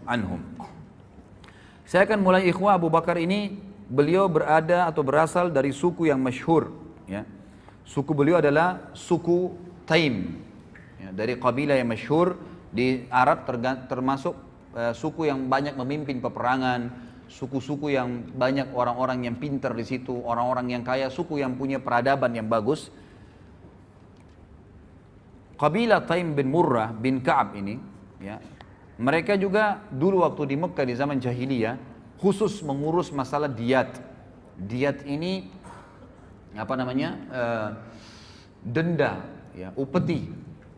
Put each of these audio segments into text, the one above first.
anhum. Saya akan mulai ikhwah. Abu Bakar ini beliau berada atau berasal dari suku yang masyhur, ya. Suku beliau adalah suku Taim, ya, dari kabilah yang masyhur di Arab, termasuk suku yang banyak memimpin peperangan, suku-suku yang banyak orang-orang yang pintar di situ, orang-orang yang kaya, suku yang punya peradaban yang bagus. Kabilah Taim bin Murrah bin Ka'ab ini, ya, mereka juga dulu waktu di Mekah di zaman jahiliyah khusus mengurus masalah diat. Diat ini apa namanya, denda, ya, upeti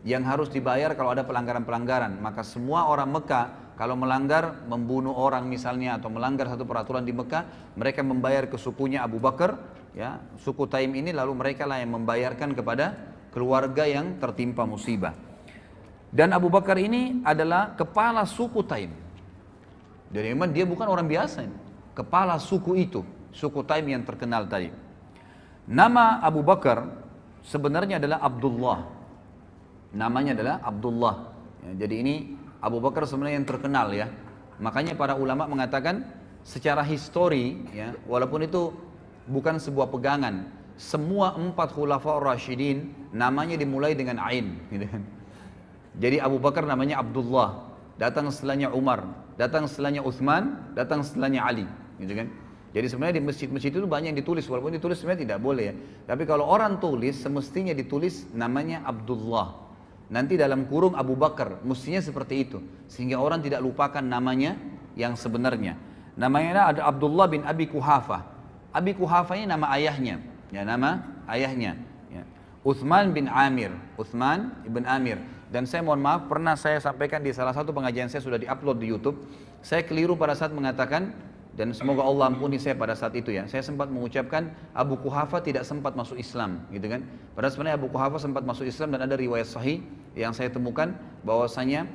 yang harus dibayar kalau ada pelanggaran-pelanggaran. Maka semua orang Mekah kalau melanggar, membunuh orang misalnya atau melanggar satu peraturan di Mekah, mereka membayar ke sukunya Abu Bakar, ya, suku Taim ini, lalu mereka lah yang membayarkan kepada keluarga yang tertimpa musibah. Dan Abu Bakar ini adalah kepala suku Taim. Jadi memang dia bukan orang biasa ini. Kepala suku itu, suku Taim yang terkenal tadi. Nama Abu Bakar sebenarnya adalah Abdullah. Namanya adalah Abdullah. Ya, jadi ini Abu Bakar sebenarnya yang terkenal, ya. Makanya para ulama mengatakan secara histori, ya, walaupun itu bukan sebuah pegangan, semua 4 khulafaur rasyidin namanya dimulai dengan Ain, gitu kan. Jadi Abu Bakar namanya Abdullah, datang setelahnya Umar, datang setelahnya Uthman, datang setelahnya Ali, gitu kan. Jadi sebenarnya di masjid-masjid itu banyak yang ditulis, walaupun ditulis sebenarnya tidak boleh, ya. Tapi kalau orang tulis, semestinya ditulis namanya Abdullah. Nanti dalam kurung Abu Bakar, mestinya seperti itu, sehingga orang tidak lupakan namanya yang sebenarnya. Namanya ada Abdullah bin Abi Kuhafah. Abi Kuhafah ini nama ayahnya, ya, nama ayahnya, ya. Uthman bin Amir, Uthman ibn Amir. Dan saya mohon maaf, pernah saya sampaikan di salah satu pengajian saya, sudah diupload di YouTube. Saya keliru pada saat mengatakan, dan semoga Allah ampuni saya pada saat itu, ya. Saya sempat mengucapkan Abu Kuhafah tidak sempat masuk Islam, gitu kan. Padahal sebenarnya Abu Kuhafah sempat masuk Islam, dan ada riwayat sahih yang saya temukan bahwasanya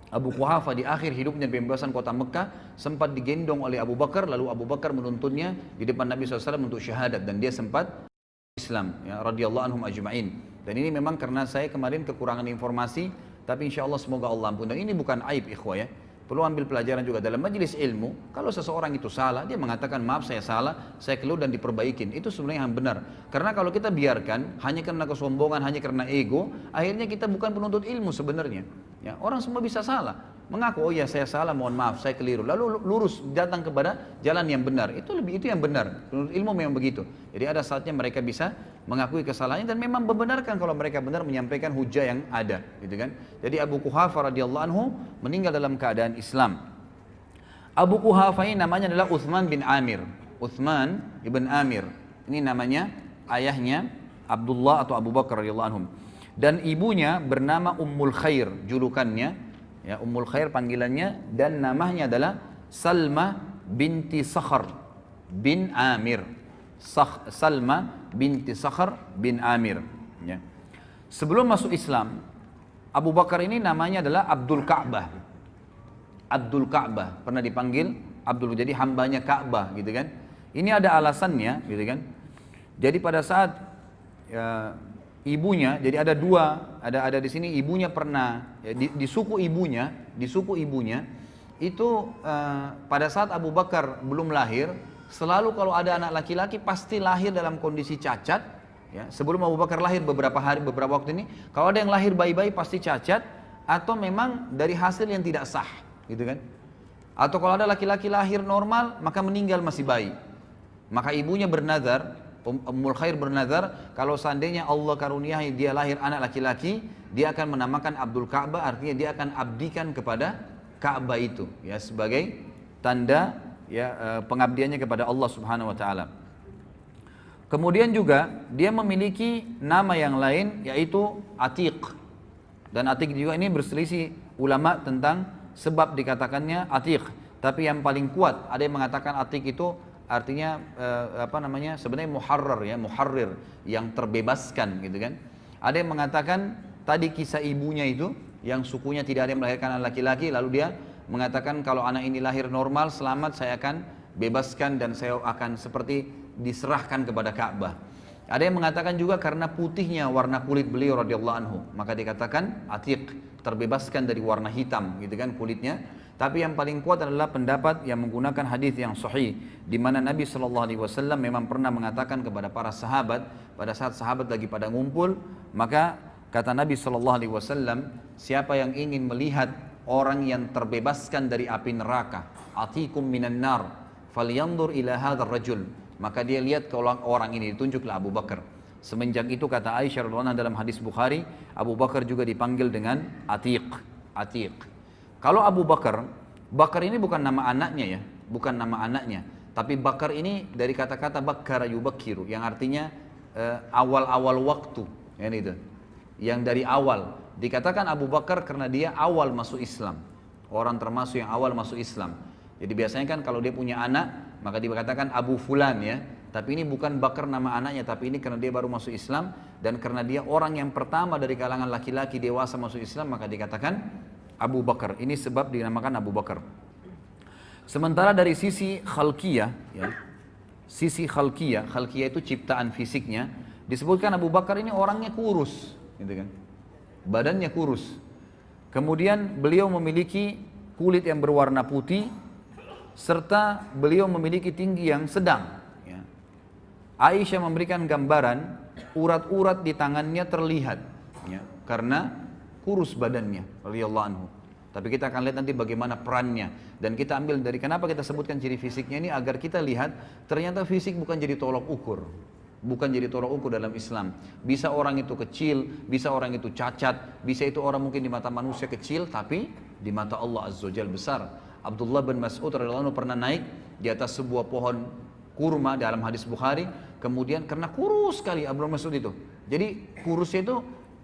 Abu Kuhafah di akhir hidupnya di pembebasan kota Mekah sempat digendong oleh Abu Bakar, lalu Abu Bakar menuntunnya di depan Nabi SAW untuk syahadat, dan dia sempat Islam, ya, radhiyallahu anhum ajma'in. Dan ini memang karena saya kemarin kekurangan informasi, tapi insya Allah semoga Allah ampun. Dan ini bukan aib, ikhwah, ya. Perlu ambil pelajaran juga dalam majelis ilmu. Kalau seseorang itu salah, dia mengatakan maaf saya salah, saya keliru, dan diperbaikin. Itu sebenarnya yang benar. Karena kalau kita biarkan hanya karena kesombongan, hanya karena ego, akhirnya kita bukan penuntut ilmu sebenarnya. Ya, orang semua bisa salah, mengaku oh ya saya salah, mohon maaf saya keliru, lalu lurus datang kepada jalan yang benar. Itu yang benar. Penuntut ilmu memang begitu. Jadi ada saatnya mereka bisa mengakui kesalahannya dan memang membenarkan kalau mereka benar menyampaikan hujah yang ada, gitu kan. Jadi Abu Kuhafah radhiyallahu anhu meninggal dalam keadaan Islam. Abu Kuhafah ini namanya adalah Uthman bin Amir. Uthman ibn Amir. Ini namanya ayahnya Abdullah atau Abu Bakar radhiyallahu anhum. Dan ibunya bernama Ummul Khair, julukannya, ya, Ummul Khair panggilannya, dan namanya adalah Salma binti Sakhar bin Amir. Salma binti Sakhar bin Amir, ya. Sebelum masuk Islam, Abu Bakar ini namanya adalah Abdul Ka'bah. Abdul Ka'bah, pernah dipanggil Abdul, jadi hambanya Ka'bah, gitu kan. Ini ada alasannya, gitu kan. Jadi pada saat ibunya, jadi ada dua, ada di sini ibunya pernah, ya, di suku ibunya itu pada saat Abu Bakar belum lahir, selalu kalau ada anak laki-laki pasti lahir dalam kondisi cacat, ya. Sebelum Abu Bakar lahir beberapa waktu ini, kalau ada yang lahir bayi-bayi pasti cacat atau memang dari hasil yang tidak sah, gitu kan. Atau kalau ada laki-laki lahir normal maka meninggal masih bayi. Maka ibunya bernazar, Ummul Khair bernazar, kalau seandainya Allah karuniai dia lahir anak laki-laki, dia akan menamakan Abdul Ka'bah, artinya dia akan abdikan kepada Ka'bah itu, ya, sebagai tanda, ya, pengabdiannya kepada Allah Subhanahu wa taala. Kemudian juga dia memiliki nama yang lain yaitu Atiq. Dan Atiq juga ini berselisih ulama tentang sebab dikatakannya Atiq. Tapi yang paling kuat ada yang mengatakan Atiq itu artinya sebenarnya muharrar, ya, muharrir, yang terbebaskan, gitu kan. Ada yang mengatakan tadi kisah ibunya itu yang sukunya tidak ada yang melahirkan anak laki-laki, lalu dia mengatakan kalau anak ini lahir normal selamat, saya akan bebaskan dan saya akan seperti diserahkan kepada Ka'bah. Ada yang mengatakan juga karena putihnya warna kulit beliau radhiyallahu anhu, maka dikatakan Atiq, terbebaskan dari warna hitam, gitu kan, kulitnya. Tapi yang paling kuat adalah pendapat yang menggunakan hadis yang sahih, di mana Nabi SAW memang pernah mengatakan kepada para sahabat pada saat sahabat lagi pada ngumpul, maka kata Nabi SAW, siapa yang ingin melihat orang yang terbebaskan dari api neraka, atikum minan nar, falyanzur ila hadzal rajul, maka dia lihat ke orang ini, ditunjuklah Abu Bakar. Semenjak itu kata Aisyah radhiyallahu anha dalam hadis Bukhari, Abu Bakar juga dipanggil dengan Atiq. Atiq. Kalau Abu Bakar, Bakar ini bukan nama anaknya ya, bukan nama anaknya, tapi Bakar ini dari kata-kata Bakkara yubakkiru, yang artinya awal-awal waktu, ya itu. Yang dari awal dikatakan Abu Bakar karena dia awal masuk Islam, orang termasuk yang awal masuk Islam. Jadi biasanya kan kalau dia punya anak maka dikatakan Abu Fulan ya, tapi ini bukan Bakar nama anaknya, tapi ini karena dia baru masuk Islam dan karena dia orang yang pertama dari kalangan laki-laki dewasa masuk Islam, maka dikatakan Abu Bakar. Ini sebab dinamakan Abu Bakar. Sementara dari sisi khalqiyah ya, sisi khalqiyah itu ciptaan fisiknya, disebutkan Abu Bakar ini orangnya kurus gitu kan, badannya kurus. Kemudian beliau memiliki kulit yang berwarna putih, serta beliau memiliki tinggi yang sedang ya. Aisyah memberikan gambaran urat-urat di tangannya terlihat ya, karena kurus badannya radhiyallahu anhu. Tapi kita akan lihat nanti bagaimana perannya, dan kita ambil dari kenapa kita sebutkan ciri fisiknya ini agar kita lihat ternyata fisik bukan jadi tolok ukur. Bukan jadi tolok ukur dalam Islam. Bisa orang itu kecil, bisa orang itu cacat, bisa itu orang mungkin di mata manusia kecil, tapi di mata Allah Azza wa Jalla besar. Abdullah bin Mas'ud radhiyallahu anhu pernah naik di atas sebuah pohon kurma dalam hadis Bukhari, kemudian karena kurus sekali Abdullah bin Mas'ud itu. Jadi kurusnya itu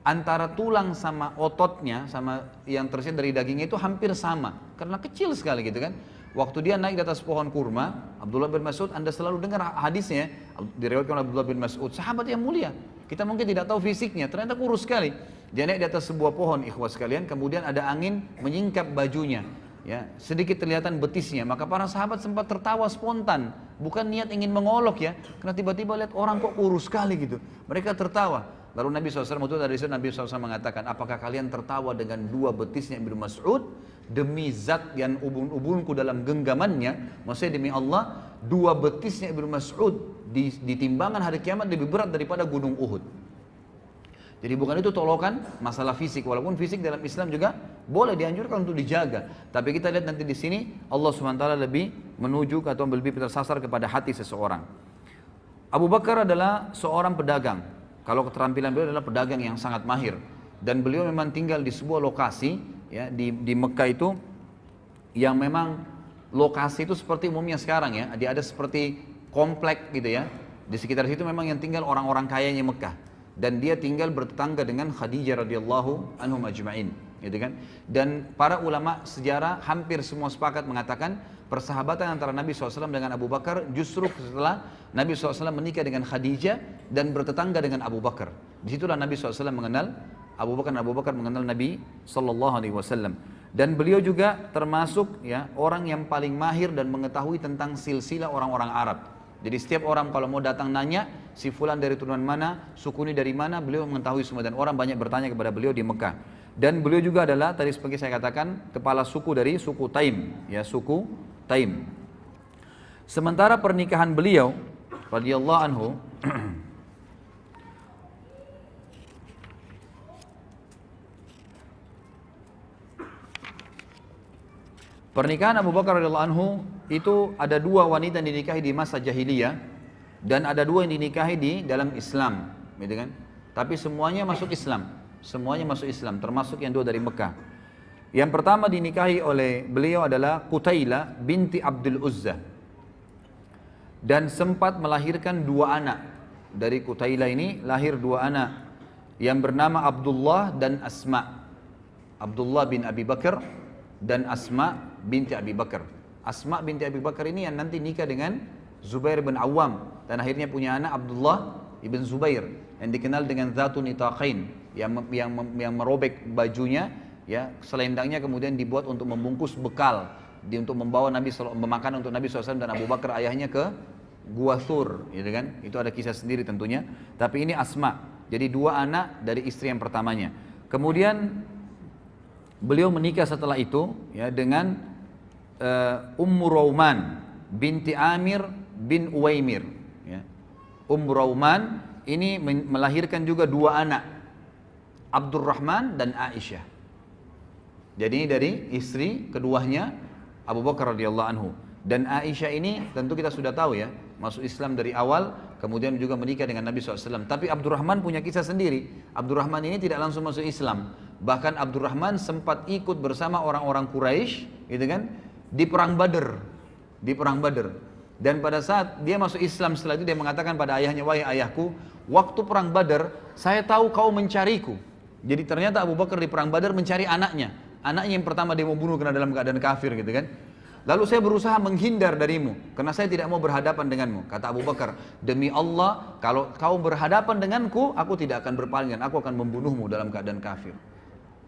antara tulang sama ototnya sama yang tersirat dari dagingnya itu hampir sama karena kecil sekali gitu kan. Waktu dia naik di atas pohon kurma, Abdullah bin Mas'ud, Anda selalu dengar hadisnya diriwayatkan oleh Abdullah bin Mas'ud, sahabat yang mulia. Kita mungkin tidak tahu fisiknya, ternyata kurus sekali. Dia naik di atas sebuah pohon, ikhwas sekalian, kemudian ada angin menyingkap bajunya. Ya, sedikit kelihatan betisnya, maka para sahabat sempat tertawa spontan, bukan niat ingin mengolok ya, karena tiba-tiba lihat orang kok kurus sekali gitu. Mereka tertawa. Lalu Nabi SAW, itu dari situ Nabi SAW mengatakan, apakah kalian tertawa dengan dua betisnya Ibnu Mas'ud? Demi zat yang ubun-ubunku dalam genggamannya, maksudnya demi Allah, dua betisnya Ibnu Mas'ud di timbangan hari kiamat lebih berat daripada gunung Uhud. Jadi bukan itu tolokan masalah fisik, walaupun fisik dalam Islam juga boleh dianjurkan untuk dijaga. Tapi kita lihat nanti di sini Allah SWT lebih menuju atau lebih tersasar kepada hati seseorang. Abu Bakar adalah seorang pedagang. Kalau keterampilan beliau adalah pedagang yang sangat mahir, dan beliau memang tinggal di sebuah lokasi ya di Mekah itu yang memang lokasi itu seperti umumnya sekarang ya, dia ada seperti komplek gitu ya. Di sekitar situ memang yang tinggal orang-orang kayanya Mekah, dan dia tinggal bertetangga dengan Khadijah radhiyallahu anhum ajma'in gitu kan. Dan para ulama sejarah hampir semua sepakat mengatakan persahabatan antara Nabi SAW dengan Abu Bakar justru setelah Nabi SAW menikah dengan Khadijah dan bertetangga dengan Abu Bakar. Disitulah Nabi SAW mengenal Abu Bakar, dan Abu Bakar mengenal Nabi SAW. Dan beliau juga termasuk ya orang yang paling mahir dan mengetahui tentang silsilah orang-orang Arab. Jadi setiap orang kalau mau datang nanya, si fulan dari turunan mana, suku ini dari mana, beliau mengetahui semua, dan orang banyak bertanya kepada beliau di Mekah. Dan beliau juga adalah, tadi seperti saya katakan, kepala suku dari suku Taim, ya suku Taim. Sementara pernikahan beliau, radhiyallahu anhu, pernikahan Abu Bakar radhiyallahu anhu itu ada dua wanita yang dinikahi di masa jahiliyah dan ada dua yang dinikahi di dalam Islam, gitu kan? Tapi semuanya masuk Islam, termasuk yang dua dari Mekah. Yang pertama dinikahi oleh beliau adalah Qutailah binti Abdul Uzza, dan sempat melahirkan dua anak. Dari Qutailah ini lahir dua anak yang bernama Abdullah dan Asma. Abdullah bin Abi Bakar dan Asma binti Abi Bakar. Asma binti Abi Bakar ini yang nanti nikah dengan Zubair bin Awam, dan akhirnya punya anak Abdullah ibn Zubair yang dikenal dengan Dzatun Nitaqain, yang merobek bajunya ya, selendangnya kemudian dibuat untuk membungkus bekal untuk membawa memakan untuk Nabi SAW dan Abu Bakar ayahnya ke Gua Thur, gitu kan? Itu ada kisah sendiri tentunya. Tapi ini Asma, jadi dua anak dari istri yang pertamanya. Kemudian beliau menikah setelah itu ya dengan Ummu Rauman binti Amir bin Uwaimir. Ya. Ummu Rauman ini melahirkan juga dua anak, Abdurrahman dan Aisyah. Jadi ini dari istri keduanya Abu Bakar radhiyallahu anhu. Dan Aisyah ini tentu kita sudah tahu ya, masuk Islam dari awal, kemudian juga menikah dengan Nabi SAW. Tapi Abdurrahman punya kisah sendiri. Abdurrahman ini tidak langsung masuk Islam. Bahkan Abdurrahman sempat ikut bersama orang-orang Quraisy, gitu kan, di perang Badar. Di perang Badar. Dan pada saat dia masuk Islam setelah itu dia mengatakan pada ayahnya, wahai ayahku, waktu perang Badar saya tahu kau mencariku. Jadi ternyata Abu Bakar di perang Badar mencari anaknya. Anaknya yang pertama dia mau bunuh karena dalam keadaan kafir, gitu kan. Lalu saya berusaha menghindar darimu karena saya tidak mau berhadapan denganmu. Kata Abu Bakar, demi Allah kalau kau berhadapan denganku, aku tidak akan berpaling dan aku akan membunuhmu dalam keadaan kafir.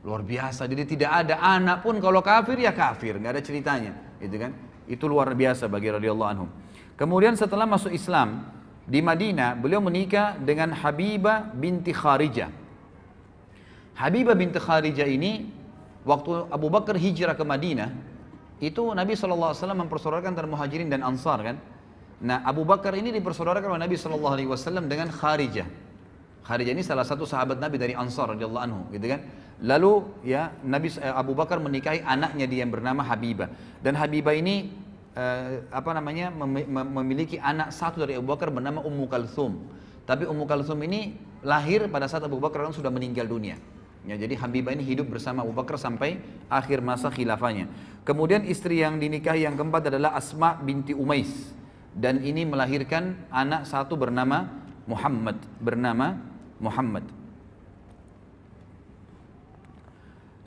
Luar biasa. Jadi tidak ada anak pun kalau kafir ya kafir, nggak ada ceritanya, gitu kan? Itu luar biasa bagi radhiyallahu anhum. Kemudian setelah masuk Islam di Madinah, beliau menikah dengan Habibah binti Kharijah. Habibah binti Kharijah ini waktu Abu Bakar hijrah ke Madinah, itu Nabi SAW mempersaudarakan antara Muhajirin dan Ansar kan. Nah Abu Bakar ini dipersaudarakan oleh Nabi SAW dengan Kharijah. Kharijah ini salah satu sahabat Nabi dari Ansar radhiyallahu anhu, gitu kan. Lalu ya Abu Bakar menikahi anaknya dia yang bernama Habibah. Dan Habibah ini memiliki anak satu dari Abu Bakar bernama Ummu Kalthum. Tapi Ummu Kalthum ini lahir pada saat Abu Bakar sudah meninggal dunia. Ya, jadi Habibah ini hidup bersama Abu Bakar sampai akhir masa khilafahnya. Kemudian istri yang dinikahi yang keempat adalah Asma binti Umais. Dan ini melahirkan anak satu bernama Muhammad.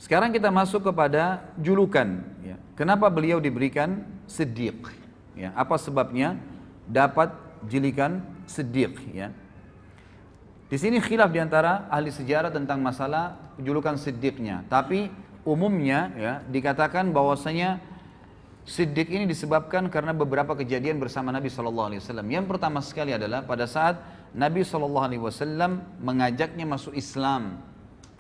Sekarang kita masuk kepada julukan. Ya. Kenapa beliau diberikan Siddiq? Ya, apa sebabnya dapat julukan Siddiq? Ya. Di sini khilaf diantara ahli sejarah tentang masalah julukan Siddiqnya. Tapi umumnya ya dikatakan bahwasanya Siddiq ini disebabkan karena beberapa kejadian bersama Nabi SAW. Yang pertama sekali adalah pada saat Nabi SAW mengajaknya masuk Islam,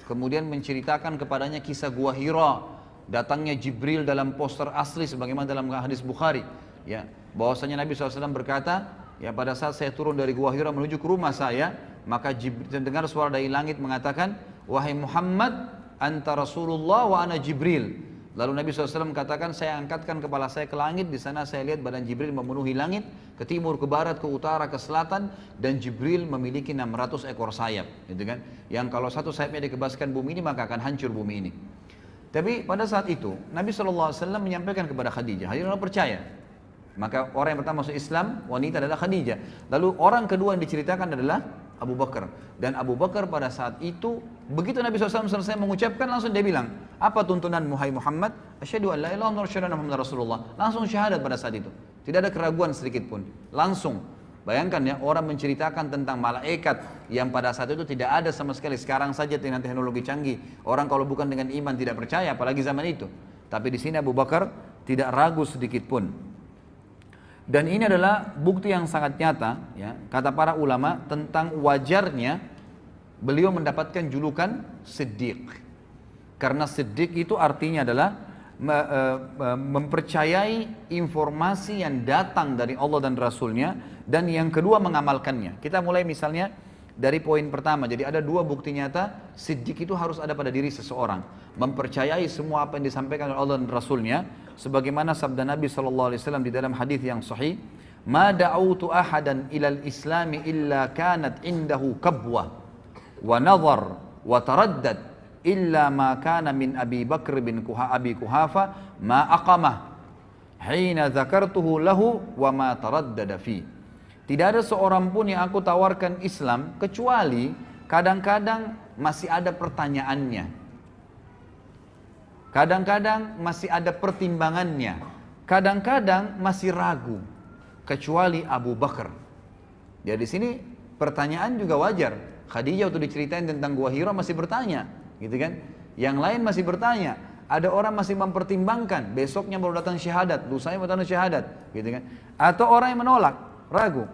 kemudian menceritakan kepadanya kisah Gua Hira, datangnya Jibril dalam poster asli sebagaimana dalam hadis Bukhari. Ya, bahwasanya Nabi SAW berkata, ya pada saat saya turun dari Gua Hira menuju ke rumah saya, maka dengar suara dari langit mengatakan, wahai Muhammad, anta Rasulullah wa ana Jibril. Lalu Nabi SAW katakan, saya angkatkan kepala saya ke langit, di sana saya lihat badan Jibril memenuhi langit, ke timur, ke barat, ke utara, ke selatan, dan Jibril memiliki 600 ekor sayap, gitu kan? Yang kalau satu sayapnya dikebaskan bumi ini maka akan hancur bumi ini. Tapi pada saat itu Nabi SAW menyampaikan kepada Khadijah, Khadijah percaya. Maka orang yang pertama masuk Islam wanita adalah Khadijah. Lalu orang kedua yang diceritakan adalah Abu Bakar. Dan Abu Bakar pada saat itu begitu Nabi SAW selesai mengucapkan, langsung dia bilang, apa tuntunanmu hai Muhammad? Asyhadu an la ilaha illallah wa asyhadu anna Muhammadar Rasulullah. Langsung syahadat pada saat itu. Tidak ada keraguan sedikit pun. Langsung. Bayangkan ya, orang menceritakan tentang malaikat yang pada saat itu tidak ada sama sekali. Sekarang saja dengan teknologi canggih, orang kalau bukan dengan iman tidak percaya, apalagi zaman itu. Tapi di sini Abu Bakar tidak ragu sedikit pun. Dan ini adalah bukti yang sangat nyata, ya, kata para ulama tentang wajarnya beliau mendapatkan julukan Siddiq. Karena Siddiq itu artinya adalah mempercayai informasi yang datang dari Allah dan Rasulnya, dan yang kedua mengamalkannya. Kita mulai misalnya dari poin pertama. Jadi ada dua bukti nyata Siddiq itu harus ada pada diri seseorang, mempercayai semua apa yang disampaikan oleh Allah dan Rasulnya, sebagaimana sabda Nabi SAW di dalam hadis yang sahih, ma da'utu ahadan ilal islami illa kanat indahu kabwa wa nazar wa taraddad illa ma kana min Abi Bakr bin Abi Kuhafa ma aqamah hina zakartuhu lahu wa ma taraddada fi. Tidak ada seorang pun yang aku tawarkan Islam kecuali kadang-kadang masih ada pertanyaannya, kadang-kadang masih ada pertimbangannya, kadang-kadang masih ragu, kecuali Abu Bakar. Ya di sini pertanyaan juga wajar. Khadijah waktu diceritain tentang Gua Hira masih bertanya, gitu kan? Yang lain masih bertanya. Ada orang masih mempertimbangkan, besoknya baru datang syahadat, lusanya baru datang syahadat, gitu kan? Atau orang yang menolak, ragu,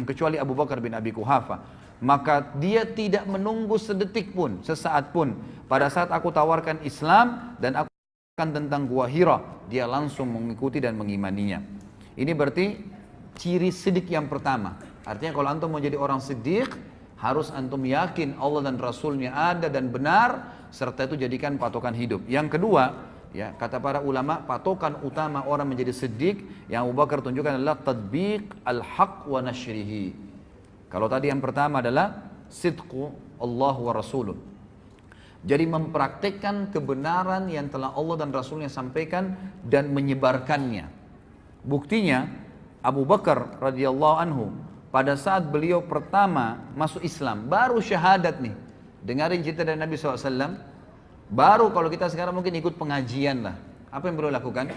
kecuali Abu Bakar bin Abi Kuhafa. Maka dia tidak menunggu sedetik pun, sesaat pun. Pada saat aku tawarkan Islam dan aku tentang Gua Hira, dia langsung mengikuti dan mengimaninya. Ini berarti ciri siddiq yang pertama. Artinya kalau antum mau jadi orang siddiq, harus antum yakin Allah dan Rasulnya ada dan benar, serta itu jadikan patokan hidup. Yang kedua, ya, kata para ulama, patokan utama orang menjadi siddiq yang Abu Bakar tunjukkan adalah tadbiq al-haq wa nashrihi. Kalau tadi yang pertama adalah sidqu Allah wa Rasuluh. Jadi mempraktekkan kebenaran yang telah Allah dan Rasulnya sampaikan dan menyebarkannya. Buktinya Abu Bakar radhiyallahu anhu pada saat beliau pertama masuk Islam, baru syahadat nih. Dengarin cerita dari Nabi SAW. Baru kalau kita sekarang mungkin ikut pengajian lah. Apa yang beliau lakukan?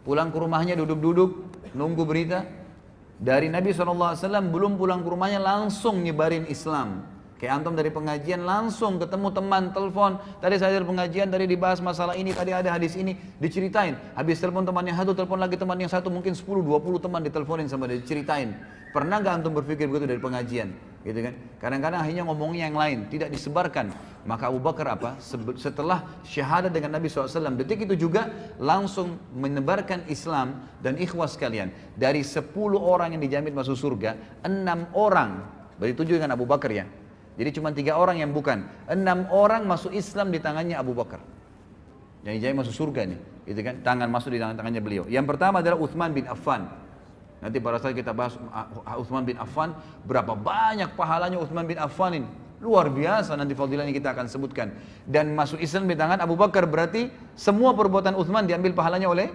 Pulang ke rumahnya duduk-duduk, nunggu berita. Dari Nabi SAW belum pulang ke rumahnya langsung nyebarin Islam. Kayak antum dari pengajian langsung ketemu teman, telepon. Tadi saya dari pengajian, tadi dibahas masalah ini, tadi ada hadis ini, diceritain. Habis telepon teman yang satu, telepon lagi teman yang satu, mungkin 10-20 teman diteleponin sama dia, diceritain. Pernah gak antum berpikir begitu dari pengajian? Gitu kan? Kadang-kadang akhirnya ngomongnya yang lain, tidak disebarkan. Maka Abu Bakar apa? Setelah syahadat dengan Nabi SAW, detik itu juga langsung menebarkan Islam. Dan ikhwas sekalian, dari 10 orang yang dijamin masuk surga, 6 orang, berarti 7 dengan Abu Bakar ya. Jadi cuma 3 orang yang bukan. 6 orang masuk Islam di tangannya Abu Bakar. Yang dijamin masuk surga nih, gitu kan? Tangan masuk di tangannya beliau. Yang pertama adalah Uthman bin Affan. Nanti pada saat kita bahas Uthman bin Affan, berapa banyak pahalanya Uthman bin Affan ini. Luar biasa, nanti fadilahnya kita akan sebutkan. Dan masuk Islam di tangan Abu Bakar berarti semua perbuatan Uthman diambil pahalanya oleh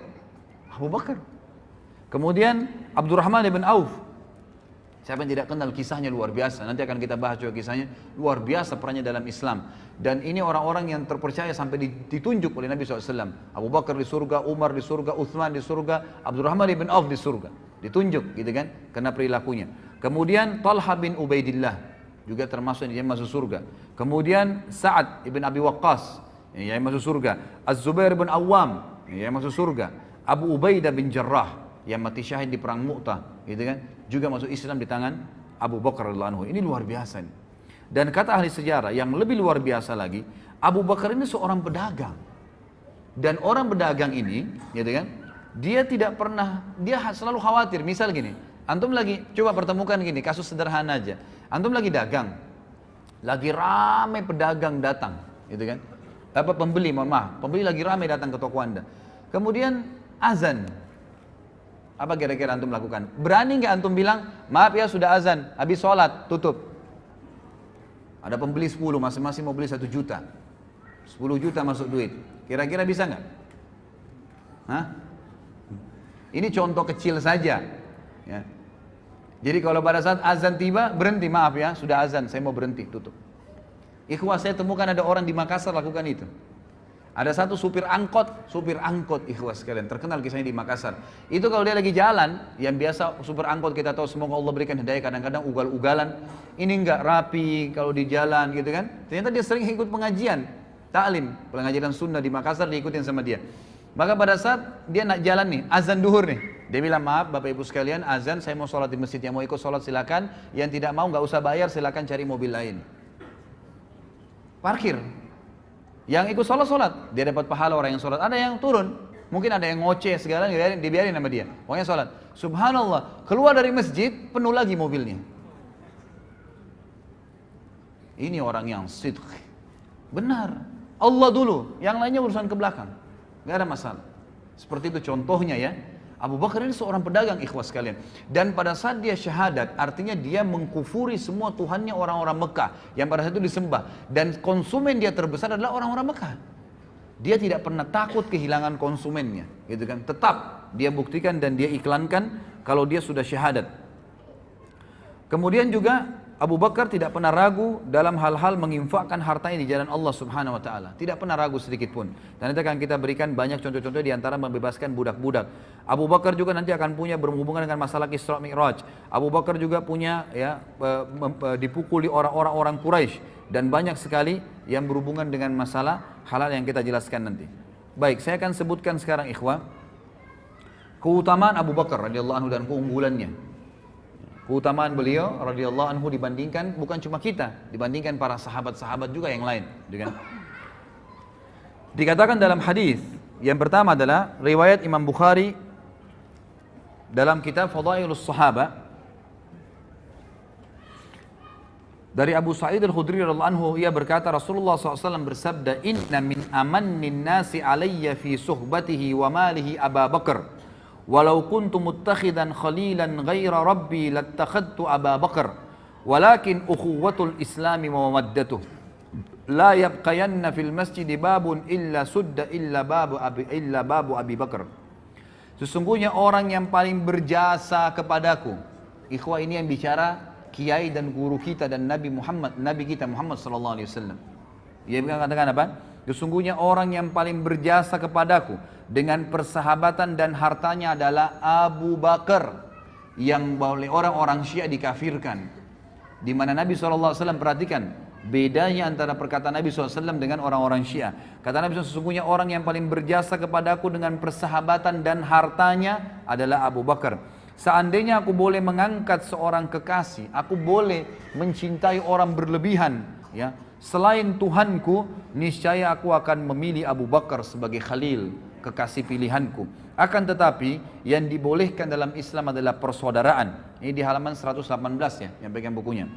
Abu Bakar. Kemudian Abdurrahman bin Auf. Siapa yang tidak kenal kisahnya luar biasa. Nanti akan kita bahas juga kisahnya. Luar biasa perannya dalam Islam. Dan ini orang-orang yang terpercaya sampai ditunjuk oleh Nabi SAW. Abu Bakar di surga, Umar di surga, Uthman di surga, Abdurrahman bin Auf di surga. Ditunjuk gitu kan, karena perilakunya. Kemudian Talha bin Ubaidillah juga termasuk yang masuk surga. Kemudian Sa'ad ibn Abi Waqqas yang masuk surga. Az-Zubair bin Awam yang masuk surga. Abu Ubaidah bin Jarrah yang mati syahid di perang Mu'tah, gitu kan, juga masuk Islam di tangan Abu Bakar radhiyallahu anhu. Ini luar biasa nih. Dan kata ahli sejarah yang lebih luar biasa lagi, Abu Bakar ini seorang pedagang. Dan orang pedagang ini, gitu kan, dia tidak pernah, dia selalu khawatir. Misal gini, antum lagi, coba pertemukan gini, kasus sederhana aja. Antum lagi dagang, lagi rame pedagang datang, gitu kan. Apa pembeli, mohon maaf, pembeli lagi rame datang ke toko anda. Kemudian azan. Apa kira-kira antum lakukan? Berani nggak antum bilang, maaf ya sudah azan, habis sholat, tutup. Ada pembeli 10, masing-masing mau beli 1 juta. 10 juta masuk duit. Kira-kira bisa nggak? Hah? Ini contoh kecil saja. Ya. Jadi kalau pada saat azan tiba, berhenti, maaf ya, sudah azan, saya mau berhenti, tutup. Ikhwah, saya temukan ada orang di Makassar lakukan itu. Ada satu supir angkot ikhwah sekalian, terkenal kisahnya di Makassar. Itu kalau dia lagi jalan, yang biasa supir angkot kita tahu semoga Allah berikan hidayah, kadang-kadang ugal-ugalan, ini enggak rapi kalau di jalan gitu kan. Ternyata dia sering ikut pengajian, taklim, pengajian sunnah di Makassar diikutin sama dia. Maka pada saat dia nak jalan nih, azan duhur nih, dia bilang maaf Bapak Ibu sekalian, azan saya mau sholat di masjid, yang mau ikut sholat silakan, yang tidak mau nggak usah bayar silakan cari mobil lain. Parkir. Yang ikut sholat, dia dapat pahala orang yang sholat. Ada yang turun, mungkin ada yang ngoceh segala, dibiarin sama dia. Pokoknya sholat. Subhanallah, keluar dari masjid, penuh lagi mobilnya. Ini orang yang sidq. Benar. Allah dulu, yang lainnya urusan ke belakang. Gak ada masalah. Seperti itu contohnya ya. Abu Bakar ini seorang pedagang ikhwas sekalian. Dan pada saat dia syahadat, artinya dia mengkufuri semua Tuhannya orang-orang Mekah yang pada saat itu disembah. Dan konsumen dia terbesar adalah orang-orang Mekah. Dia tidak pernah takut kehilangan konsumennya, gitu kan? Tetap dia buktikan dan dia iklankan kalau dia sudah syahadat. Kemudian juga Abu Bakar tidak pernah ragu dalam hal-hal menginfakkan hartanya di jalan Allah Subhanahu wa taala. Tidak pernah ragu sedikit pun. Dan nanti akan kita berikan banyak contoh-contoh di antara membebaskan budak-budak. Abu Bakar juga nanti akan punya berhubungan dengan masalah Isra Mi'raj. Abu Bakar juga punya ya dipukuli orang-orang Quraisy dan banyak sekali yang berhubungan dengan masalah halal yang kita jelaskan nanti. Baik, saya akan sebutkan sekarang ikhwah keutamaan Abu Bakar radhiyallahu anhu dan keunggulannya. Keutamaan beliau radhiyallahu anhu dibandingkan bukan cuma kita, dibandingkan para sahabat-sahabat juga yang lain, kan? Dikatakan dalam hadis Yang pertama adalah riwayat Imam Bukhari dalam kitab Fadailus Sahaba dari Abu Sa'id Al-Khudri radhiyallahu anhu, ia berkata Rasulullah SAW bersabda, "Inna min amannin nasi alayya fi suhbatihi wa malihi Abu Bakar, walau kuntu muttakhidan khalilan ghaira rabbi lattakhadtu Abu Bakar, walakin ukhuwatul Islami wa mawaddatuh, la yabqayanna fil masjid babun illa sudda illa babu Abi Bakar." Sesungguhnya orang yang paling berjasa kepadaku, ikhwah ini yang bicara kiai dan guru kita dan Nabi kita Muhammad sallallahu alaihi wasallam. Dia katakan apa? Sesungguhnya orang yang paling berjasa kepadaku dengan persahabatan dan hartanya adalah Abu Bakar, yang oleh orang-orang Syiah dikafirkan. Di mana Nabi sallallahu alaihi wasallam, perhatikan bedanya antara perkataan Nabi SAW dengan orang-orang Syiah. Kata Nabi SAW, sesungguhnya orang yang paling berjasa kepadaku dengan persahabatan dan hartanya adalah Abu Bakar. Seandainya aku boleh mengangkat seorang kekasih, aku boleh mencintai orang berlebihan, ya, selain Tuhanku, niscaya aku akan memilih Abu Bakar sebagai khalil, kekasih pilihanku. Akan tetapi yang dibolehkan dalam Islam adalah persaudaraan. Ini di halaman 118 ya, yang pegang bukunya.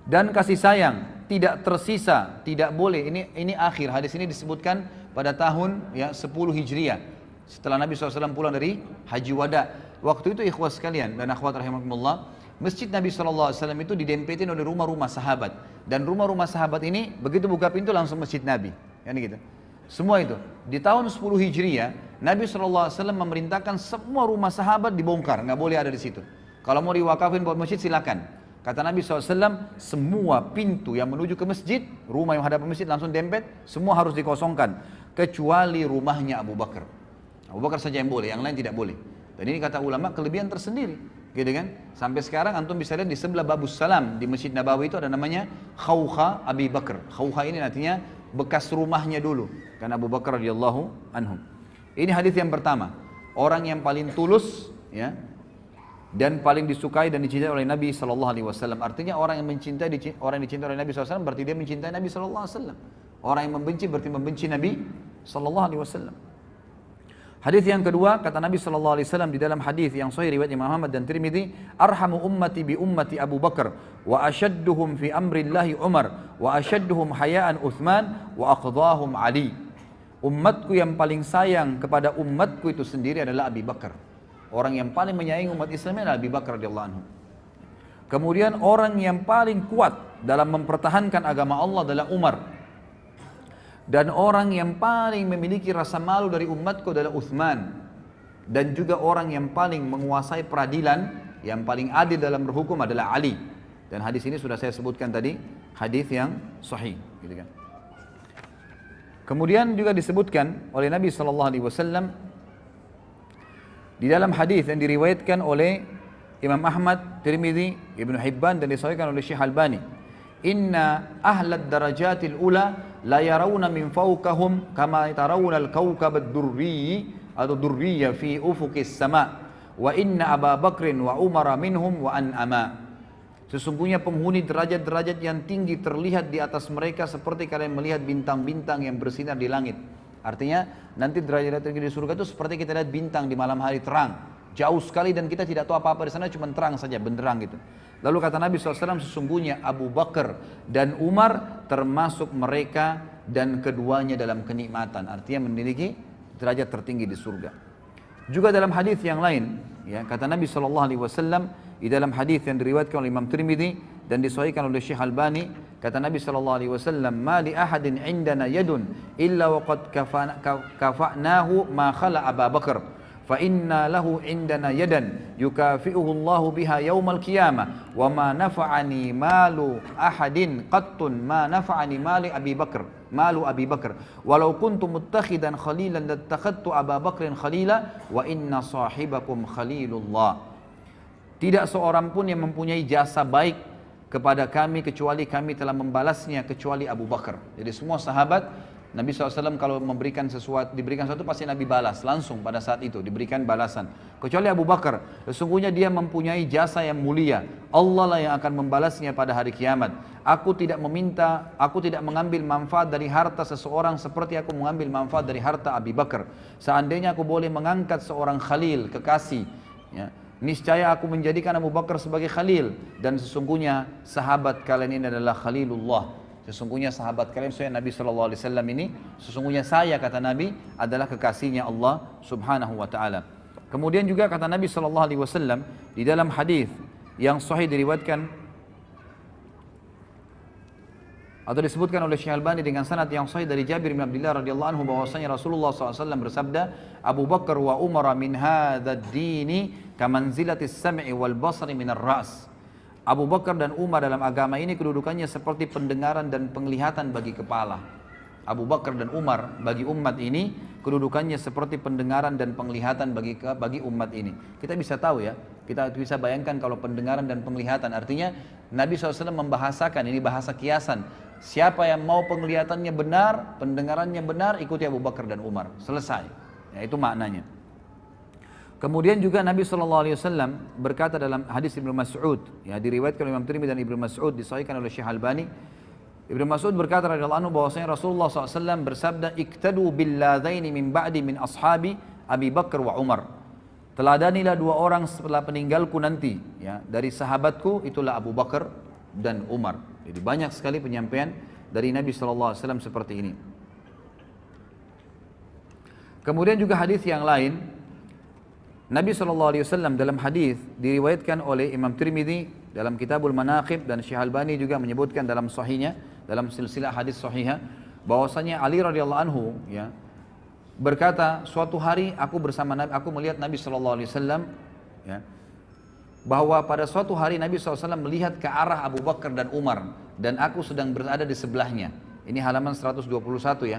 Dan kasih sayang tidak tersisa, tidak boleh. Ini akhir hadis ini disebutkan pada tahun ya 10 Hijriah, setelah Nabi SAW pulang dari Haji Wada. Waktu itu ikhwah sekalian dan akhwat rahimakumullah, masjid Nabi SAW itu didempetin oleh rumah-rumah sahabat. Dan rumah-rumah sahabat ini begitu buka pintu langsung masjid Nabi, kan gitu. Semua itu di tahun 10 Hijriah, Nabi SAW memerintahkan semua rumah sahabat dibongkar, nggak boleh ada di situ. Kalau mau diwakafin buat masjid silakan. Kata Nabi SAW, semua pintu yang menuju ke masjid, rumah yang hadap masjid langsung dempet, semua harus dikosongkan. Kecuali rumahnya Abu Bakar. Abu Bakar saja yang boleh, yang lain tidak boleh. Dan ini kata ulama kelebihan tersendiri. Gitu kan? Sampai sekarang antum bisa lihat di sebelah Babus Salam, di Masjid Nabawi itu ada namanya Khawkha Abi Bakar. Khawkha ini artinya bekas rumahnya dulu. Karena Abu Bakar radhiyallahu anhu. Ini hadis yang pertama. Orang yang paling tulus, ya, dan paling disukai dan dicintai oleh Nabi SAW. Artinya orang yang dicintai oleh Nabi SAW berarti dia mencintai Nabi SAW. Orang yang membenci berarti membenci Nabi SAW. Hadis yang kedua, kata Nabi SAW di dalam hadis yang sahih riwayat Imam Ahmad dan Tirmidzi, "Arhamu ummati bi ummati Abu Bakar, wa ashadduhum fi amrillahi Umar, wa ashadduhum hayaan Uthman, wa aqdahum Ali." Umatku yang paling sayang kepada umatku itu sendiri adalah Abi Bakar. Orang yang paling menyayangi umat Islam adalah Abu Bakar radhiyallahu anhu. Kemudian orang yang paling kuat dalam mempertahankan agama Allah adalah Umar. Dan orang yang paling memiliki rasa malu dari umatku adalah Uthman. Dan juga orang yang paling menguasai peradilan, yang paling adil dalam berhukum adalah Ali. Dan hadis ini sudah saya sebutkan tadi, hadis yang sahih, gitu kan. Kemudian juga disebutkan oleh Nabi SAW di dalam hadis yang diriwayatkan oleh Imam Ahmad, Tirmidzi, Ibnu Hibban dan disahihkan oleh Syekh Albani, "Inna ahlad darajatil ula la yarawna min fawqahum kama tarawna al-kawkab ad-durri atau durriya fi ufuqis sama, wa inna Abu Bakrin wa Umar minhum wa an'ama." Sesungguhnya penghuni derajat-derajat yang tinggi terlihat di atas mereka seperti kalian melihat bintang-bintang yang bersinar di langit. Artinya nanti derajat tinggi di surga itu seperti kita lihat bintang di malam hari terang, jauh sekali dan kita tidak tahu apa-apa di sana, cuma terang saja, benderang gitu. Lalu kata Nabi SAW, sesungguhnya Abu Bakar dan Umar termasuk mereka dan keduanya dalam kenikmatan, artinya memiliki derajat tertinggi di surga. Juga dalam hadis yang lain, ya, kata Nabi SAW di dalam hadis yang diriwayatkan oleh Imam Tirmidzi dan disahihkan oleh Syekh Albani, kata Nabi SAW, "Ma li ahadin indana yadun illa waqad kafa'nahu ma khala Abu Bakar, fa inna lahu indana yadan yukafi'uhu Allahu biha yaumal qiyamah, wa ma nafa'ani malu ahadin qattun ma nafa'ani malu Abi Bakar, walau kuntu muttakhidan khalilan lattakhadtu Abu Bakrin khalila, wa inna sahibakum khalilullah." Tidak seorang pun yang mempunyai jasa baik kepada kami kecuali kami telah membalasnya kecuali Abu Bakar. Jadi semua sahabat Nabi SAW kalau memberikan sesuatu, diberikan sesuatu pasti Nabi balas langsung pada saat itu, diberikan balasan. Kecuali Abu Bakar, sesungguhnya dia mempunyai jasa yang mulia. Allah lah yang akan membalasnya pada hari kiamat. Aku tidak mengambil manfaat dari harta seseorang seperti aku mengambil manfaat dari harta Abu Bakar. Seandainya aku boleh mengangkat seorang khalil, kekasih, ya, niscaya aku menjadikan Abu Bakar sebagai khalil. Dan sesungguhnya sahabat kalian ini adalah khalilullah. Sesungguhnya sahabat kalian, saya Nabi SAW ini, sesungguhnya saya, kata Nabi, adalah kekasihnya Allah Subhanahu wa Ta'ala. Kemudian juga kata Nabi SAW di dalam hadis yang sahih diriwayatkan atau disebutkan oleh Syekh Albani dengan sanad yang sahih dari Jabir bin Abdullah radhiyallahu anhu bahwasanya Rasulullah SAW bersabda, Abu Bakar wa Umar min hadzal dini kamanzilatis sam'i wal basari minar ra's. Abu Bakar dan Umar dalam agama ini kedudukannya seperti pendengaran dan penglihatan bagi kepala. Abu Bakar dan Umar bagi umat ini kedudukannya seperti pendengaran dan penglihatan bagi umat ini. Kita bisa tahu ya, kita bisa bayangkan kalau pendengaran dan penglihatan, artinya Nabi SAW membahasakan, ini bahasa kiasan. Siapa yang mau penglihatannya benar, pendengarannya benar, ikuti Abu Bakar dan Umar. Selesai. Ya, itu maknanya. Kemudian juga Nabi SAW berkata dalam hadis Ibnu Mas'ud, ya, diriwayatkan oleh Imam Tirmidzi dan Ibnu Mas'ud, disahihkan oleh Syekh Albani. Ibnu Mas'ud berkata radhiyallahu anhu bahwasanya Rasulullah SAW bersabda, iktadu billadaini min ba'di min ashabi Abi Bakar wa Umar. Teladanilah dua orang setelah peninggalku nanti, ya, dari sahabatku, itulah Abu Bakar dan Umar. Jadi banyak sekali penyampaian dari Nabi SAW seperti ini. Kemudian juga hadis yang lain, Nabi SAW dalam hadis diriwayatkan oleh Imam Tirmidzi dalam Kitabul Manaqib dan Syekh Albani juga menyebutkan dalam sahihnya, dalam silsilah hadis sahihah, bahwasanya Ali radhiyallahu anhu, ya, berkata, suatu hari aku bersama Nabi, aku melihat Nabi SAW, ya, bahwa pada suatu hari Nabi SAW melihat ke arah Abu Bakar dan Umar dan aku sedang berada di sebelahnya. Ini halaman 121 ya.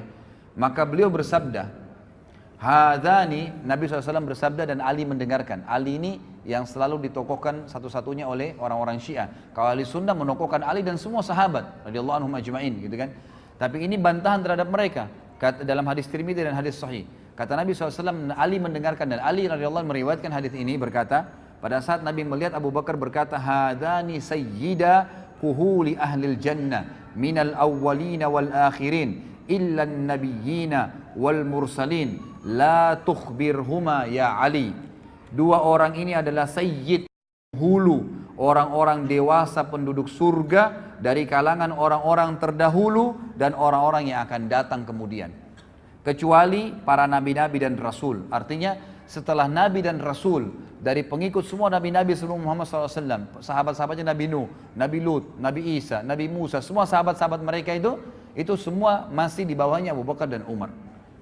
Maka beliau bersabda, hadani, Nabi SAW bersabda dan Ali mendengarkan. Ali ini yang selalu ditokohkan satu-satunya oleh orang-orang Syiah. Kalau ahli sunnah menokohkan Ali dan semua sahabat radhiyallahu anhum ajma'in, gitu kan. Tapi ini bantahan terhadap mereka. Dalam hadis Tirmidzi dan hadis sahih, kata Nabi SAW, Ali mendengarkan, dan Ali radhiyallahu anhu meriwayatkan hadis ini, berkata, pada saat Nabi melihat Abu Bakar berkata, hadani sayyida kuhuli ahlil jannah minal awwalina wal akhirin illa nabiyyina wal mursalin la tukhbirhuma ya Ali. Dua orang ini adalah sayyid, hulu, orang-orang dewasa penduduk surga dari kalangan orang-orang terdahulu dan orang-orang yang akan datang kemudian, kecuali para nabi-nabi dan rasul. Artinya setelah nabi dan rasul, dari pengikut semua nabi-nabi sebelum Muhammad SAW, sahabat-sahabatnya Nabi Nuh, Nabi Lut, Nabi Isa, Nabi Musa, semua sahabat-sahabat mereka itu semua masih di bawahnya Abu Bakar dan Umar.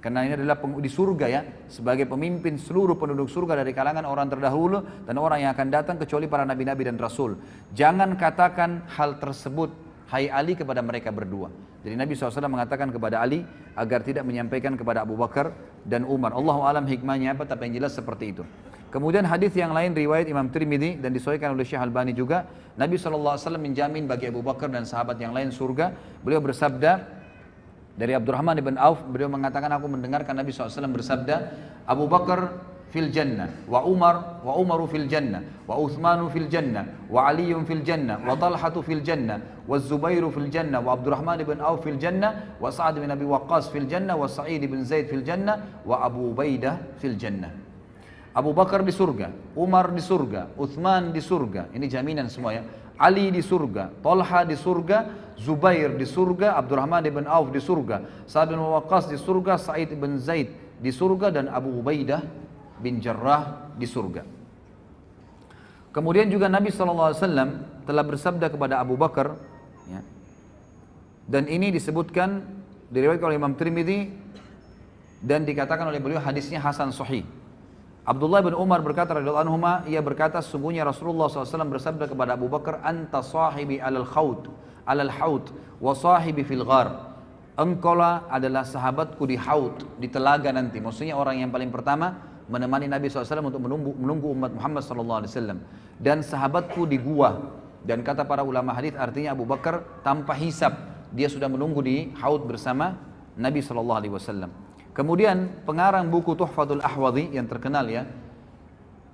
Karena ini adalah di surga, ya, sebagai pemimpin seluruh penduduk surga dari kalangan orang terdahulu dan orang yang akan datang, kecuali para nabi-nabi dan rasul. Jangan katakan hal tersebut, hai Ali, kepada mereka berdua. Jadi Nabi SAW mengatakan kepada Ali agar tidak menyampaikan kepada Abu Bakar dan Umar. Allahu alam hikmahnya apa, tapi yang jelas seperti itu. Kemudian hadis yang lain riwayat Imam Tirmidzi dan disahihkan oleh Syekh Albani juga, Nabi SAW menjamin bagi Abu Bakar dan sahabat yang lain surga. Beliau bersabda, dari Abdurrahman ibn Auf, beliau mengatakan, aku mendengarkan Nabi SAW bersabda, Abu Bakar fil jannah, wa Umaru fil jannah, wa Uthmanu fil jannah, wa Aliyun fil jannah, wa Talhatu fil jannah, wa Zubairu fil jannah, wa Abdurrahman ibn Auf fil jannah, wa Sa'ad bin Abi Waqqas fil jannah, wa Sa'id bin Zaid fil jannah, wa Abu Ubaidah fil jannah. Abu Bakar di surga, Umar di surga, Uthman di surga, ini jaminan semua, ya. Ali di surga, Talha di surga, Zubair di surga, Abdurrahman ibn Auf di surga, Sa'ad bin Waqqas di surga, Sa'id bin Zaid di surga, dan Abu Ubaidah bin Jarrah di surga. Kemudian juga Nabi SAW telah bersabda kepada Abu Bakar, ya, dan ini disebutkan, diriwayatkan oleh Imam Tirmidzi dan dikatakan oleh beliau hadisnya hasan sahih. Abdullah bin Umar berkata radhiyallahu anhuma, ia berkata, sesungguhnya Rasulullah SAW bersabda kepada Abu Bakar, anta sahibi alal haud wa sahibi fil ghar. Engkaulah adalah sahabatku di haud, di telaga nanti. Maksudnya orang yang paling pertama menemani Nabi SAW untuk menunggu umat Muhammad SAW. Dan sahabatku di gua. Dan kata para ulama hadis, artinya Abu Bakar tanpa hisab, dia sudah menunggu di haud bersama Nabi SAW. Kemudian pengarang buku Tuhfatul Ahwadhi yang terkenal ya,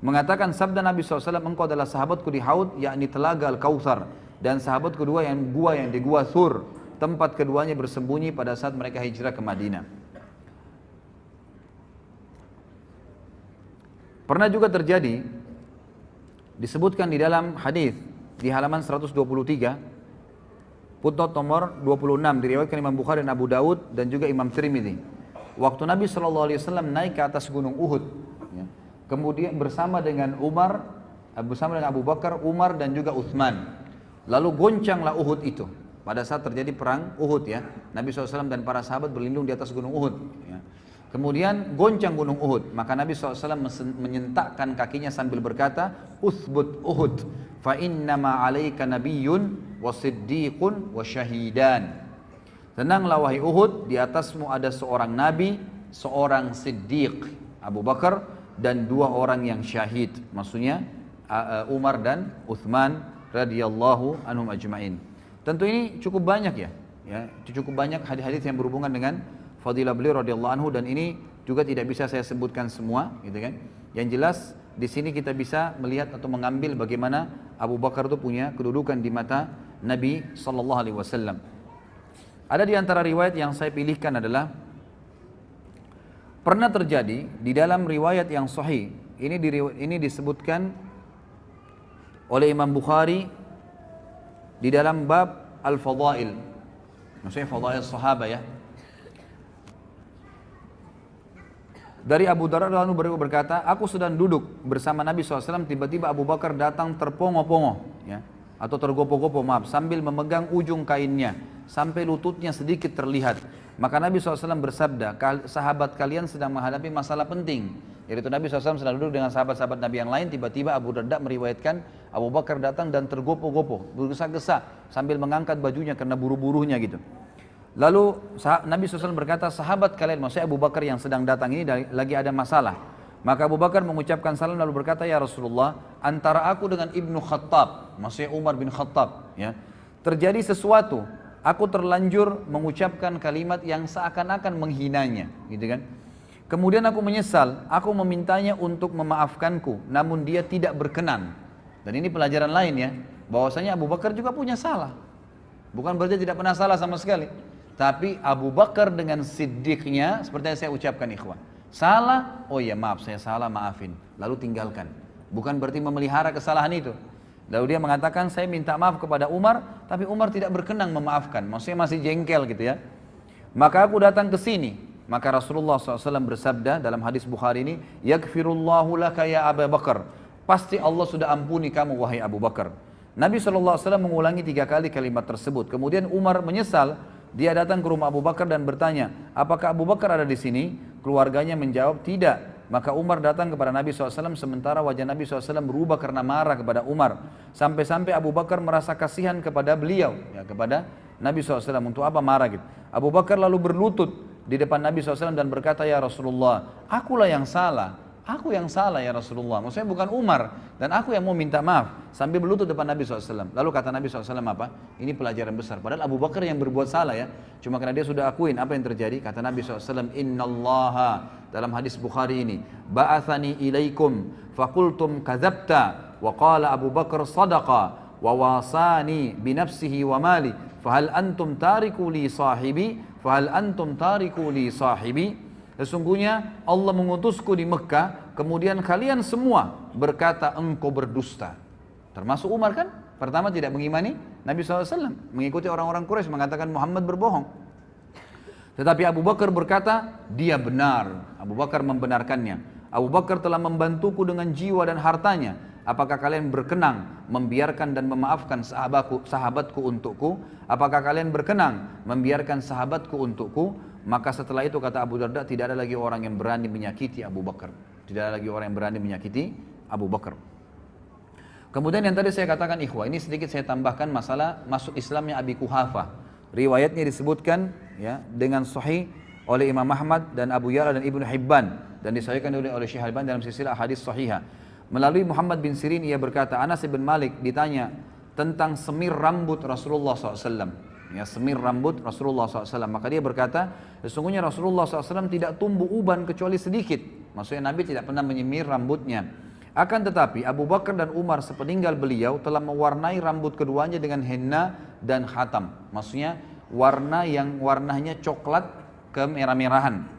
mengatakan sabda Nabi SAW, engkau adalah sahabatku di Haud, yakni telaga Al-Kautsar, dan sahabat kedua yang di gua Thur, tempat keduanya bersembunyi pada saat mereka hijrah ke Madinah. Pernah juga terjadi, disebutkan di dalam hadis di halaman 123, footnote nomor 26, diriwayatkan Imam Bukhari dan Abu Daud dan juga Imam Tirmidzi. Waktu Nabi SAW naik ke atas gunung Uhud, ya, kemudian bersama dengan Abu Bakar, Umar dan juga Uthman. Lalu goncanglah Uhud itu. Pada saat terjadi perang Uhud ya, Nabi SAW dan para sahabat berlindung di atas gunung Uhud. Ya. Kemudian goncang gunung Uhud, maka Nabi SAW menyentakkan kakinya sambil berkata, Uthbut Uhud, fa innama alaika nabiyyun wa siddiqun wa syahidan. Tenanglah wahai Uhud, di atasmu ada seorang nabi, seorang siddiq, Abu Bakar, dan 2 orang yang syahid. Maksudnya Umar dan Uthman radhiyallahu anhum ajma'in. Tentu ini cukup banyak ya, cukup banyak hadis-hadis yang berhubungan dengan fadilah beliau radhiyallahu anhu, dan ini juga tidak bisa saya sebutkan semua, gitu kan. Yang jelas di sini kita bisa melihat atau mengambil bagaimana Abu Bakar itu punya kedudukan di mata Nabi sallallahu alaihi wasallam. Ada di antara riwayat yang saya pilihkan adalah pernah terjadi di dalam riwayat yang sahih. Ini disebutkan oleh Imam Bukhari di dalam bab Al-Fadail. Maksudnya Fadail Sahabat ya. Dari Abu Darda lalu berkata, aku sedang duduk bersama Nabi SAW, tiba-tiba Abu Bakar datang terpongo-pongo, ya, atau tergopo-gopo, sambil memegang ujung kainnya, sampai lututnya sedikit terlihat. Maka Nabi SAW bersabda, sahabat kalian sedang menghadapi masalah penting. Yaitu Nabi SAW sedang duduk dengan sahabat-sahabat Nabi yang lain, tiba-tiba Abu Darda meriwayatkan, Abu Bakar datang dan tergopo-gopo, bergesa-gesa, sambil mengangkat bajunya karena buru-burunya gitu. Lalu Nabi SAW berkata, sahabat kalian, maksudnya Abu Bakar yang sedang datang ini lagi ada masalah. Maka Abu Bakar mengucapkan salam lalu berkata, ya Rasulullah, antara aku dengan Ibnu Khattab, maksudnya Umar bin Khattab, ya, terjadi sesuatu. Aku terlanjur mengucapkan kalimat yang seakan-akan menghinanya, gitu kan. Kemudian aku menyesal, aku memintanya untuk memaafkanku, namun dia tidak berkenan. Dan ini pelajaran lain ya, bahwasanya Abu Bakar juga punya salah. Bukan berarti tidak pernah salah sama sekali. Tapi Abu Bakar dengan siddiqnya, seperti yang saya ucapkan ikhwan, salah, oh ya maaf saya salah, maafin, lalu tinggalkan. Bukan berarti memelihara kesalahan itu. Lalu dia mengatakan, saya minta maaf kepada Umar, tapi Umar tidak berkenan memaafkan, maksudnya masih jengkel gitu ya. Maka aku datang ke sini, maka Rasulullah SAW bersabda dalam hadis Bukhari ini, yaghfirullahu laka ya Abu Bakar, pasti Allah sudah ampuni kamu wahai Abu Bakar. Nabi SAW mengulangi 3 kali kalimat tersebut. Kemudian Umar menyesal. Dia datang ke rumah Abu Bakar dan bertanya, apakah Abu Bakar ada di sini? Keluarganya menjawab, tidak. Maka Umar datang kepada Nabi SAW, sementara wajah Nabi SAW berubah karena marah kepada Umar. Sampai-sampai Abu Bakar merasa kasihan kepada beliau, ya, kepada Nabi SAW. Untuk apa marah gitu? Abu Bakar lalu berlutut di depan Nabi SAW dan berkata, ya Rasulullah, akulah yang salah. Aku yang salah ya Rasulullah, maksudnya bukan Umar, dan aku yang mau minta maaf, sambil berlutut depan Nabi SAW. Lalu kata Nabi SAW apa? Ini pelajaran besar, padahal Abu Bakar yang berbuat salah ya, cuma karena dia sudah akuin apa yang terjadi. Kata Nabi SAW, innallaha, dalam hadis Bukhari ini, ba'athani ilaikum fakultum kadzabta wa qala Abu Bakar sadaqa wa wasani binafsihi wa mali fahal antum tariku li sahibi fahal antum tariku li sahibi. Sesungguhnya Allah mengutusku di Mekah, kemudian kalian semua berkata engkau berdusta. Termasuk Umar kan, pertama tidak mengimani Nabi SAW, mengikuti orang-orang Quraisy mengatakan Muhammad berbohong. Tetapi Abu Bakar berkata, dia benar. Abu Bakar membenarkannya. Abu Bakar telah membantuku dengan jiwa dan hartanya. Apakah kalian berkenan membiarkan dan memaafkan sahabatku untukku? Apakah kalian berkenan membiarkan sahabatku untukku? Maka setelah itu kata Abu Darda, tidak ada lagi orang yang berani menyakiti Abu Bakar. Tidak ada lagi orang yang berani menyakiti Abu Bakar. Kemudian yang tadi saya katakan ikhwah, ini sedikit saya tambahkan masalah masuk Islamnya Abi Quhafah. Riwayatnya disebutkan ya dengan sahih oleh Imam Ahmad dan Abu Ya'la dan Ibnu Hibban, dan disahihkan oleh Syekh Al-Albani dalam silsilah hadis sahihah. Melalui Muhammad bin Sirin ia berkata, Anas bin Malik ditanya tentang semir rambut Rasulullah SAW. ya, semir rambut Rasulullah SAW. Maka dia berkata, sesungguhnya Rasulullah SAW tidak tumbuh uban kecuali sedikit. Maksudnya Nabi tidak pernah menyemir rambutnya. Akan tetapi Abu Bakar dan Umar sepeninggal beliau telah mewarnai rambut keduanya dengan henna dan khatam. Maksudnya warna yang warnanya coklat kemerah-merahan.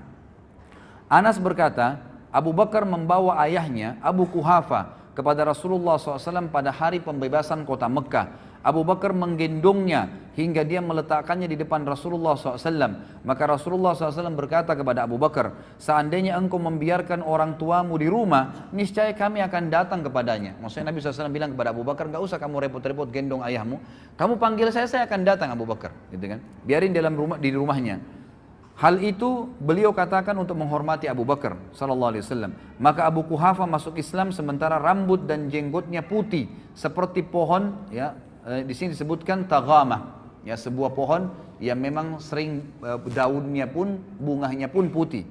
Anas berkata, Abu Bakar membawa ayahnya Abu Kuhafa kepada Rasulullah SAW pada hari pembebasan kota Mekah. Abu Bakar menggendongnya hingga dia meletakkannya di depan Rasulullah SAW. Maka Rasulullah SAW berkata kepada Abu Bakar, seandainya engkau membiarkan orang tuamu di rumah, niscaya kami akan datang kepadanya. Maksudnya Nabi SAW bilang kepada Abu Bakar, gak usah kamu repot-repot gendong ayahmu, kamu panggil saya akan datang Abu Bakar, gitu kan? Biarin dalam rumah, di rumahnya. Hal itu beliau katakan untuk menghormati Abu Bakar sallallahu alaihi wasallam. Maka Abu Kuhafa masuk Islam sementara rambut dan jenggotnya putih seperti pohon, ya, di sini disebutkan taghamah, ya, sebuah pohon yang memang sering daunnya pun, bunganya pun putih.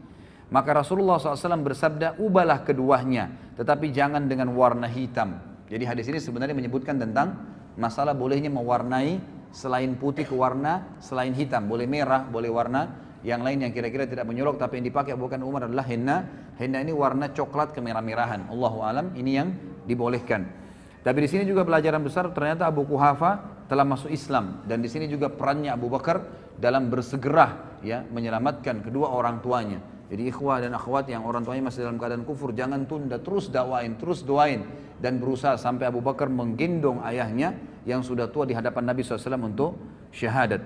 Maka Rasulullah SAW bersabda, ubahlah keduanya, tetapi jangan dengan warna hitam. Jadi hadis ini sebenarnya menyebutkan tentang masalah bolehnya mewarnai selain putih ke warna selain hitam. Boleh merah, boleh warna yang lain yang kira-kira tidak menyolok, tapi yang dipakai bukan Umar adalah henna. Henna ini warna coklat kemerah-merahan. Allahu alam, ini yang dibolehkan. Tapi di sini juga pelajaran besar, ternyata Abu Kuhafa telah masuk Islam, dan di sini juga perannya Abu Bakar dalam bersegera, ya, menyelamatkan kedua orang tuanya. Jadi ikhwah dan akhwat yang orang tuanya masih dalam keadaan kufur, jangan tunda, terus dakwain, terus doain, dan berusaha sampai Abu Bakar menggendong ayahnya yang sudah tua di hadapan Nabi SAW untuk syahadat.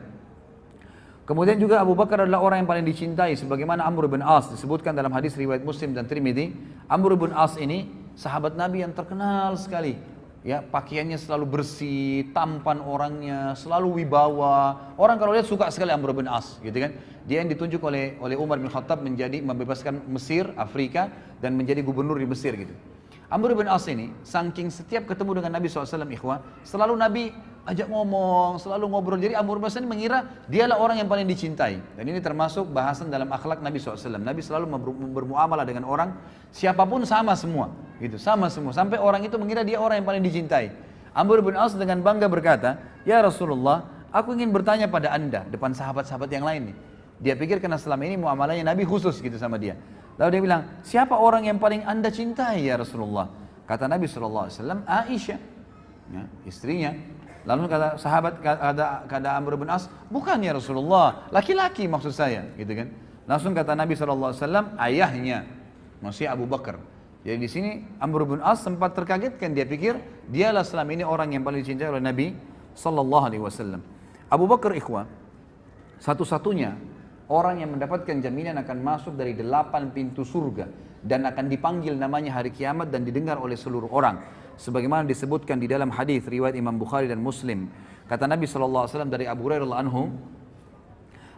Kemudian juga Abu Bakar adalah orang yang paling dicintai, sebagaimana Amr bin As disebutkan dalam hadis riwayat Muslim dan Tirmidzi. Amr bin As ini sahabat Nabi yang terkenal sekali. Ya, pakaiannya selalu bersih, tampan orangnya, selalu wibawa. Orang kalau lihat suka sekali Amr bin As, gitu kan? Dia yang ditunjuk oleh Umar bin Khattab menjadi membebaskan Mesir, Afrika, dan menjadi gubernur di Mesir, gitu. Amr bin As ini, saking setiap ketemu dengan Nabi SAW, ikhwah, selalu Nabi ajak ngomong, selalu ngobrol. Jadi Amr bin As ini mengira dialah orang yang paling dicintai. Dan ini termasuk bahasan dalam akhlak Nabi SAW. Nabi selalu bermuamalah dengan orang, siapapun sama semua, gitu, sama semua. Sampai orang itu mengira dia orang yang paling dicintai. Amr bin As dengan bangga berkata, ya Rasulullah, aku ingin bertanya pada anda, depan sahabat-sahabat yang lain nih. Dia pikir karena selama ini muamalahnya Nabi khusus gitu sama dia. Lalu dia bilang, siapa orang yang paling anda cintai ya Rasulullah? Kata Nabi SAW, Aisyah, ya, istrinya. Lalu kata sahabat, kata Amr bin As, bukan ya Rasulullah, laki-laki maksud saya, gitu kan. Langsung kata Nabi SAW, ayahnya, maksudnya Abu Bakar. Jadi di sini Amr bin As sempat terkagetkan, dia pikir dialah selama ini orang yang paling dicintai oleh Nabi SAW. Abu Bakar, ikhwah, satu-satunya orang yang mendapatkan jaminan akan masuk dari 8 pintu surga dan akan dipanggil namanya hari kiamat dan didengar oleh seluruh orang. Sebagaimana disebutkan di dalam hadis riwayat Imam Bukhari dan Muslim. Kata Nabi SAW dari Abu Hurairah radhiyallahu anhu,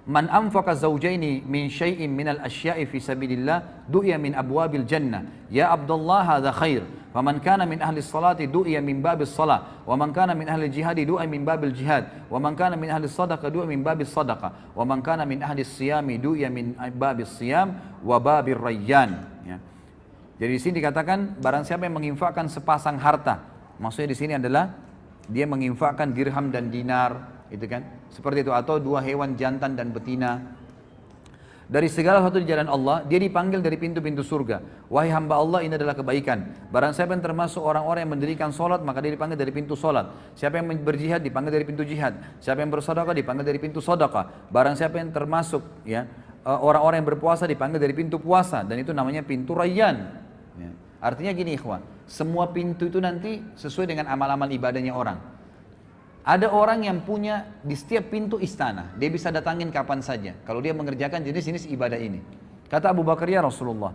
man anfaqa zawjaini min syai'in minal asya'i fi sabilillah du'iya min abwabil jannah. Ya Abdullah hadza khair. Faman kana min ahli salati du'iya min babis salah. Wa man kana min ahli jihadi du'iya min babil jihad. Wa man kana min ahli sadaqah du'iya min babis sadaqah. Wa man kana min ahli siyami du'iya min babis siyam wa babir rayyan. Ya. Jadi di sini dikatakan barang siapa yang menginfakkan sepasang harta. Maksudnya di sini adalah dia menginfakkan dirham dan dinar, itu kan? Seperti itu, atau 2 hewan jantan dan betina. Dari segala sesuatu di jalan Allah, dia dipanggil dari pintu-pintu surga. Wahai hamba Allah, ini adalah kebaikan. Barang siapa yang termasuk orang-orang yang mendirikan solat, maka dia dipanggil dari pintu solat. Siapa yang berjihad, dipanggil dari pintu jihad. Siapa yang bersedekah, dipanggil dari pintu sedekah. Barang siapa yang termasuk, ya, orang-orang yang berpuasa, dipanggil dari pintu puasa. Dan itu namanya pintu rayyan. Ya. Artinya gini ikhwan, semua pintu itu nanti sesuai dengan amal-amal ibadahnya orang. Ada orang yang punya di setiap pintu istana, dia bisa datangin kapan saja kalau dia mengerjakan jenis-jenis ibadah ini. Kata Abu Bakar, ya Rasulullah,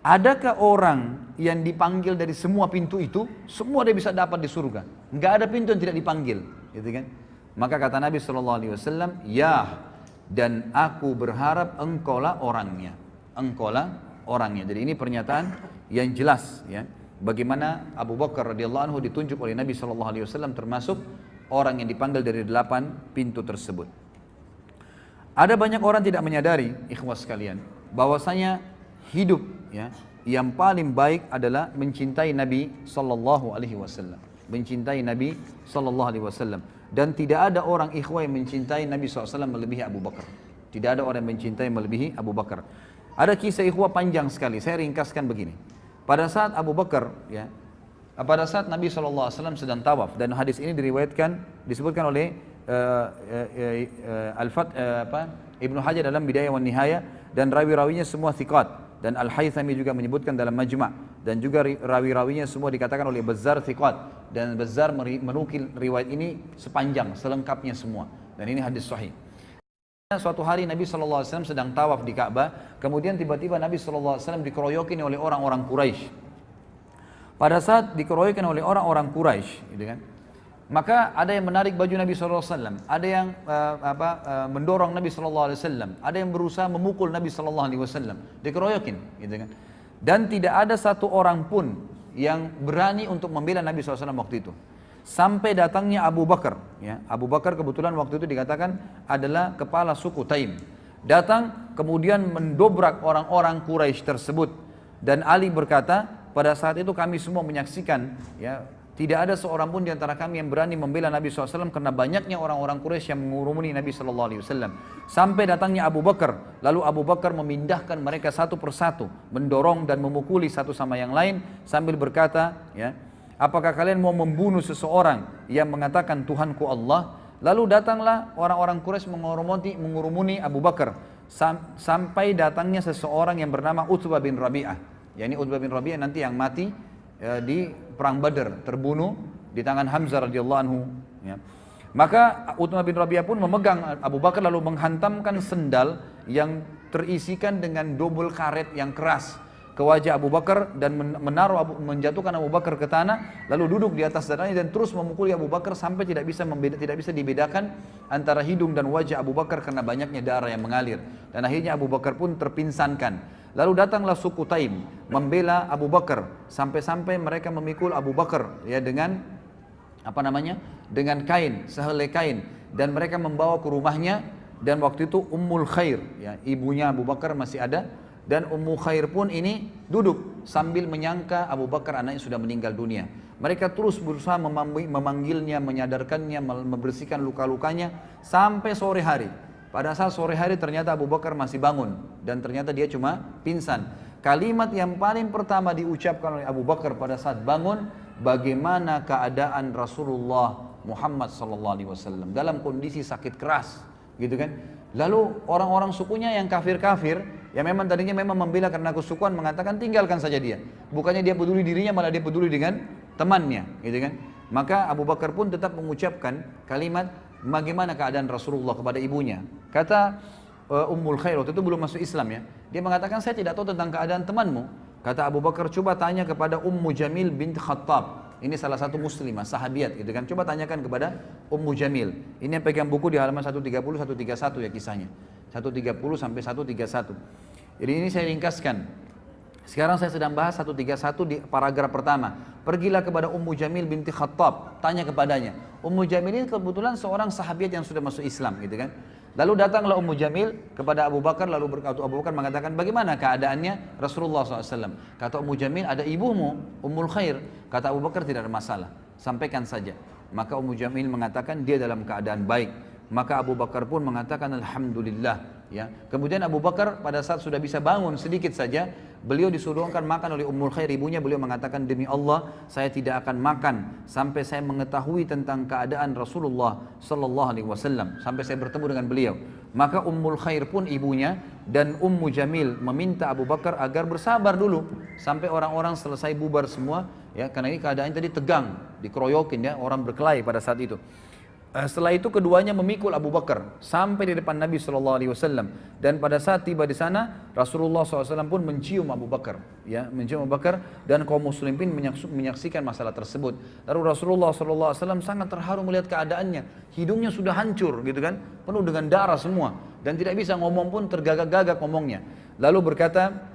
adakah orang yang dipanggil dari semua pintu itu, semua dia bisa dapat di surga? Enggak ada pintu yang tidak dipanggil, gitu kan? Maka kata Nabi SAW, ya, dan aku berharap engkaulah orangnya. Engkaulah orangnya. Jadi ini pernyataan yang jelas, ya, bagaimana Abu Bakar radhiyallahu anhu ditunjuk oleh Nabi SAW termasuk orang yang dipanggil dari 8 pintu tersebut. Ada banyak orang tidak menyadari, ikhwas sekalian, bahwasanya hidup, ya, yang paling baik adalah mencintai Nabi SAW. mencintai Nabi Sallallahu Alaihi Wasallam. Dan tidak ada orang ikhwah yang mencintai Nabi SAW melebihi Abu Bakar. Tidak ada orang yang mencintai melebihi Abu Bakar. Ada kisah ikhwah panjang sekali, saya ringkaskan begini. Pada saat Abu Bakar, ya, pada saat Nabi SAW sedang tawaf, dan hadis ini disebutkan oleh Ibnu Hajar dalam Bidayah wan Nihayah, dan rawi-rawinya semua thiqat. Dan Al-Haythami juga menyebutkan dalam Majma', dan juga rawi-rawinya semua dikatakan oleh Bazzar thiqat, dan Bazzar menukil riwayat ini sepanjang, selengkapnya semua, dan ini hadis sahih. Suatu hari Nabi SAW sedang tawaf di Ka'bah, kemudian tiba-tiba Nabi SAW dikeroyokin oleh orang-orang Quraisy. Pada saat dikeroyokin oleh orang-orang Quraisy, gitu kan, maka ada yang menarik baju Nabi SAW, ada yang mendorong Nabi SAW, ada yang berusaha memukul Nabi SAW, dikeroyokin, gitu kan. Dan tidak ada satu orang pun yang berani untuk membela Nabi SAW waktu itu. Sampai datangnya Abu Bakar, ya. Abu Bakar kebetulan waktu itu dikatakan adalah kepala suku Taim. Datang kemudian mendobrak orang-orang Quraisy tersebut. Dan Ali berkata, pada saat itu kami semua menyaksikan, ya, tidak ada seorang pun di antara kami yang berani membela Nabi SAW karena banyaknya orang-orang Quraisy yang mengurumuni Nabi SAW. Sampai datangnya Abu Bakar, lalu Abu Bakar memindahkan mereka satu persatu, mendorong dan memukuli satu sama yang lain sambil berkata, ya, apakah kalian mau membunuh seseorang yang mengatakan Tuhanku Allah? Lalu datanglah orang-orang Quraisy mengurumuni Abu Bakar sampai datangnya seseorang yang bernama Utbah bin Rabi'ah. Yani Utbah bin Rabi'ah nanti yang mati di perang Badar, terbunuh di tangan Hamzah radhiyallahu anhu, ya. Maka Utbah bin Rabi'ah pun memegang Abu Bakar lalu menghantamkan sendal yang terisikan dengan dobel karet yang keras ke wajah Abu Bakar dan menjatuhkan Abu Bakar ke tanah, lalu duduk di atas dadanya dan terus memukuli Abu Bakar sampai tidak bisa dibedakan antara hidung dan wajah Abu Bakar karena banyaknya darah yang mengalir, dan akhirnya Abu Bakar pun terpinsankan. Lalu datanglah suku Taim membela Abu Bakar sampai-sampai mereka memikul Abu Bakar, ya, dengan dengan kain, sehelai kain, dan mereka membawa ke rumahnya. Dan waktu itu Ummul Khair, ya, ibunya Abu Bakar masih ada, dan Ummu Khair pun ini duduk sambil menyangka Abu Bakar anaknya sudah meninggal dunia. Mereka terus berusaha memanggilnya, menyadarkannya, membersihkan luka-lukanya sampai sore hari. Pada saat sore hari ternyata Abu Bakar masih bangun dan ternyata dia cuma pingsan. Kalimat yang paling pertama diucapkan oleh Abu Bakar pada saat bangun, bagaimana keadaan Rasulullah Muhammad SAW dalam kondisi sakit keras, gitu kan? Lalu orang-orang sukunya yang kafir-kafir, yang memang tadinya memang membela karena kesukuan, mengatakan tinggalkan saja dia. Bukannya dia peduli dirinya, malah dia peduli dengan temannya, gitu kan? Maka Abu Bakar pun tetap mengucapkan kalimat, bagaimana keadaan Rasulullah kepada ibunya. Kata Ummul Khair, waktu itu belum masuk Islam, ya. Dia mengatakan, saya tidak tahu tentang keadaan temanmu. Kata Abu Bakar, coba tanya kepada Ummu Jamil bint Khattab. Ini salah satu muslimah, sahabiat, gitu kan. Coba tanyakan kepada Ummu Jamil. Ini yang pegang buku di halaman 130, 131 ya kisahnya. 130 sampai 131. Jadi ini saya ringkaskan. Sekarang saya sedang bahas 131 di paragraf pertama. Pergilah kepada Ummu Jamil binti Khattab, tanya kepadanya. Ummu Jamil ini kebetulan seorang sahabiat yang sudah masuk Islam, gitu kan. Lalu datanglah Ummu Jamil kepada Abu Bakar, lalu berkata, Abu Bakar mengatakan, bagaimana keadaannya Rasulullah SAW? Kata Ummu Jamil, ada ibumu, Ummul Khair. Kata Abu Bakar, tidak ada masalah, sampaikan saja. Maka Ummu Jamil mengatakan, dia dalam keadaan baik. Maka Abu Bakar pun mengatakan, Alhamdulillah. Ya. Kemudian Abu Bakar pada saat sudah bisa bangun sedikit saja, beliau disuruhkan makan oleh Ummul Khair, ibunya. Beliau mengatakan, demi Allah saya tidak akan makan sampai saya mengetahui tentang keadaan Rasulullah Sallallahu Alaihi Wasallam, sampai saya bertemu dengan beliau. Maka Ummul Khair pun ibunya dan Ummu Jamil meminta Abu Bakar agar bersabar dulu sampai orang-orang selesai bubar semua, ya, karena ini keadaan tadi tegang, dikeroyokin, ya, orang berkelahi pada saat itu. Setelah itu keduanya memikul Abu Bakar sampai di depan Nabi SAW, dan pada saat tiba di sana Rasulullah SAW pun mencium Abu Bakar, ya, mencium Abu Bakar, dan kaum muslimin menyaksikan masalah tersebut. Lalu Rasulullah SAW sangat terharu melihat keadaannya, hidungnya sudah hancur, gitu kan, penuh dengan darah semua, dan tidak bisa ngomong pun, tergagak-gagak ngomongnya. Lalu berkata,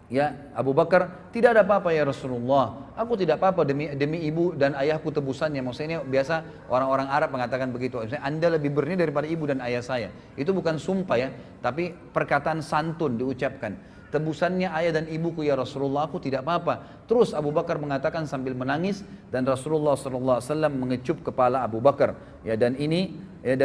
ya, Abu Bakar, tidak ada apa-apa ya Rasulullah, aku tidak apa-apa demi ibu dan ayahku tebusannya. Maksudnya biasa orang-orang Arab mengatakan begitu, misalnya, Anda lebih bernilai daripada ibu dan ayah saya. Itu bukan sumpah, ya, tapi perkataan santun diucapkan. tebusannya ayah dan ibuku ya Rasulullah, aku tidak apa-apa. Terus Abu Bakar mengatakan sambil menangis, dan Rasulullah SAW mengecup kepala Abu Bakar. Ya, dan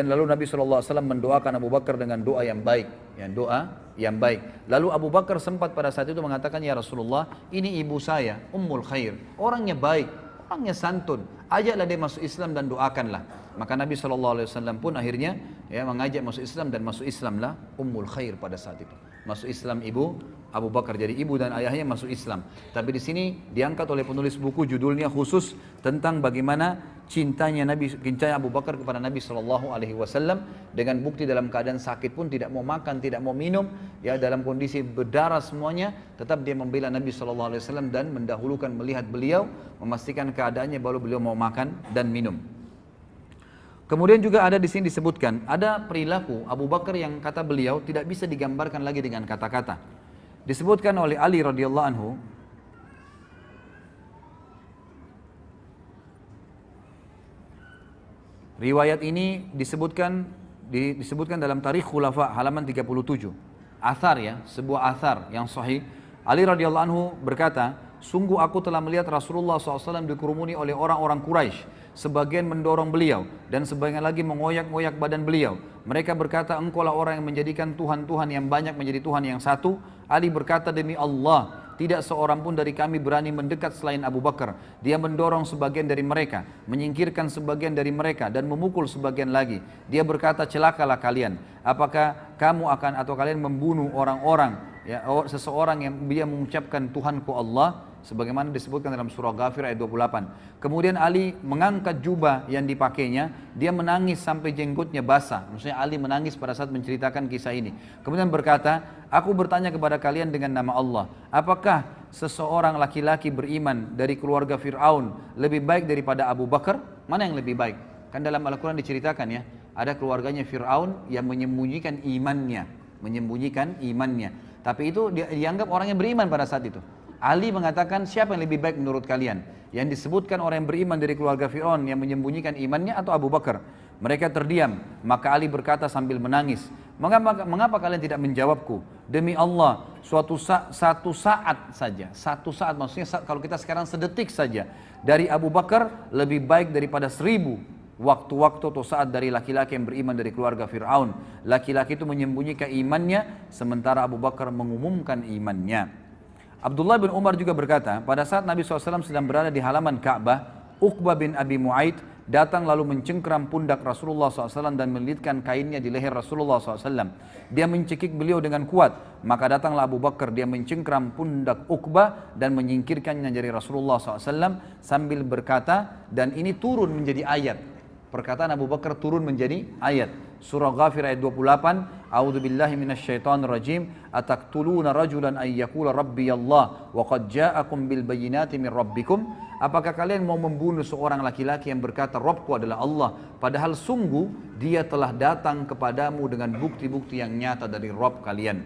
lalu Nabi SAW mendoakan Abu Bakar dengan doa yang baik, ya, doa yang baik. Lalu Abu Bakar sempat pada saat itu mengatakan, ya Rasulullah, ini ibu saya, Ummul Khair, orangnya baik, orangnya santun, ajaklah dia masuk Islam dan doakanlah. Maka Nabi SAW pun akhirnya ya mengajak masuk Islam, dan masuk Islamlah Ummul Khair pada saat itu. Masuk Islam ibu Abu Bakar, jadi ibu dan ayahnya masuk Islam. Tapi di sini diangkat oleh penulis buku, judulnya khusus tentang bagaimana cintanya Abu Bakar kepada Nabi SAW, dengan bukti dalam keadaan sakit pun tidak mau makan, tidak mau minum, ya dalam kondisi berdarah semuanya, tetap dia membela Nabi SAW dan mendahulukan melihat beliau, memastikan keadaannya baru beliau mau makan dan minum. Kemudian juga ada di sini disebutkan ada perilaku Abu Bakar yang kata beliau tidak bisa digambarkan lagi dengan kata-kata. Disebutkan oleh Ali radhiyallahu anhu, riwayat ini disebutkan dalam Tarikh Khulafa halaman 37. Athar, ya, sebuah athar yang sahih. Ali radhiyallahu anhu berkata, sungguh aku telah melihat Rasulullah SAW dikerumuni oleh orang-orang Quraisy. Sebagian mendorong beliau dan sebagian lagi mengoyak-ngoyak badan beliau. Mereka berkata, engkaulah orang yang menjadikan Tuhan-Tuhan yang banyak menjadi Tuhan yang satu. Ali berkata, demi Allah, tidak seorang pun dari kami berani mendekat selain Abu Bakar. Dia mendorong sebagian dari mereka, menyingkirkan sebagian dari mereka, dan memukul sebagian lagi. Dia berkata, celakalah kalian. Apakah kamu akan atau kalian membunuh orang-orang, ya, seseorang yang dia mengucapkan Tuhanku Allah, sebagaimana disebutkan dalam surah Ghafir ayat 28. Kemudian Ali mengangkat jubah yang dipakainya, dia menangis sampai jenggotnya basah. Maksudnya Ali menangis pada saat menceritakan kisah ini. Kemudian berkata, aku bertanya kepada kalian dengan nama Allah, apakah seseorang laki-laki beriman dari keluarga Fir'aun lebih baik daripada Abu Bakar? Mana yang lebih baik? Kan dalam Al-Quran diceritakan, ya, ada keluarganya Fir'aun yang menyembunyikan imannya. Tapi itu dianggap orang yang beriman pada saat itu. Ali mengatakan, siapa yang lebih baik menurut kalian? Yang disebutkan orang yang beriman dari keluarga Fir'aun yang menyembunyikan imannya atau Abu Bakar? Mereka terdiam. Maka Ali berkata sambil menangis, mengapa kalian tidak menjawabku? Demi Allah, satu saat maksudnya kalau kita sekarang sedetik saja dari Abu Bakar lebih baik daripada 1000 waktu-waktu atau saat dari laki-laki yang beriman dari keluarga Fir'aun. Laki-laki itu menyembunyikan imannya, sementara Abu Bakar mengumumkan imannya. Abdullah bin Umar juga berkata, pada saat Nabi SAW sedang berada di halaman Ka'bah, Uqbah bin Abi Mu'aid datang lalu mencengkram pundak Rasulullah SAW dan melilitkan kainnya di leher Rasulullah SAW. Dia mencekik beliau dengan kuat, maka datanglah Abu Bakar, dia mencengkram pundak Uqbah dan menyingkirkannya dari Rasulullah SAW sambil berkata, dan ini turun menjadi ayat. Perkataan Abu Bakar turun menjadi ayat. Surah Ghafir ayat 28, A'udzu billahi minasyaitonir rajim, ataqtuluna rajulan ay yaqula rabbi Allah wa qad ja'akum bil bayyinati min rabbikum. Apakah kalian mau membunuh seorang laki-laki yang berkata Rabbku adalah Allah, padahal sungguh dia telah datang kepadamu dengan bukti-bukti yang nyata dari Rabb kalian.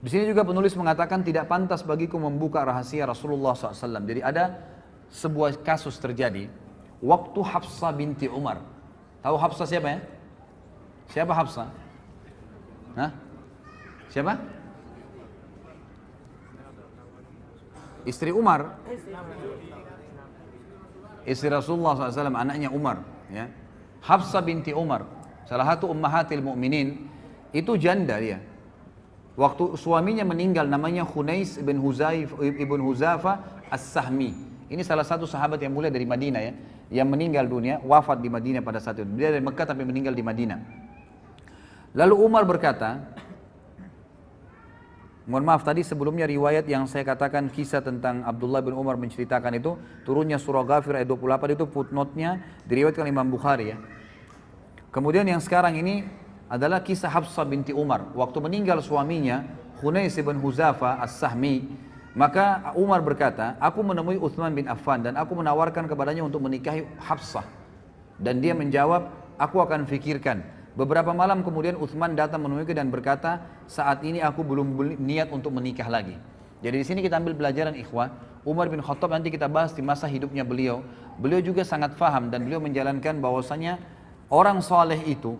Di sini juga penulis mengatakan tidak pantas bagiku membuka rahasia Rasulullah SAW. Jadi ada sebuah kasus terjadi waktu Hafsah binti Umar. Tahu Hafsah siapa, ya? Siapa Hafsah? Hah? Siapa? Istri Umar. Istri Rasulullah SAW, anaknya Umar, ya. Hafsah binti Umar, salah satu ummahatil mu'minin, itu janda dia. Waktu suaminya meninggal, namanya Khunais ibn Huzaifah As-Sahmi. Ini salah satu sahabat yang mulia dari Madinah, ya, yang meninggal dunia, wafat di Madinah pada saat itu. Dia dari Mekah tapi meninggal di Madinah. Lalu Umar berkata, mohon maaf tadi sebelumnya riwayat yang saya katakan kisah tentang Abdullah bin Umar menceritakan itu, turunnya surah Ghafir ayat 28 itu footnote-nya diriwayatkan Imam Bukhari, ya. Kemudian yang sekarang ini adalah kisah Hafsah binti Umar. Waktu meninggal suaminya, Khunais bin Huzaifah As-Sahmi, maka Umar berkata, aku menemui Uthman bin Affan dan aku menawarkan kepadanya untuk menikahi Hafsah. Dan dia menjawab, aku akan fikirkan. Beberapa malam kemudian Uthman datang menemuiku dan berkata, saat ini aku belum niat untuk menikah lagi. Jadi di sini kita ambil pelajaran, ikhwah. Umar bin Khattab nanti kita bahas di masa hidupnya beliau. Beliau juga sangat faham dan beliau menjalankan bahwasanya orang soleh itu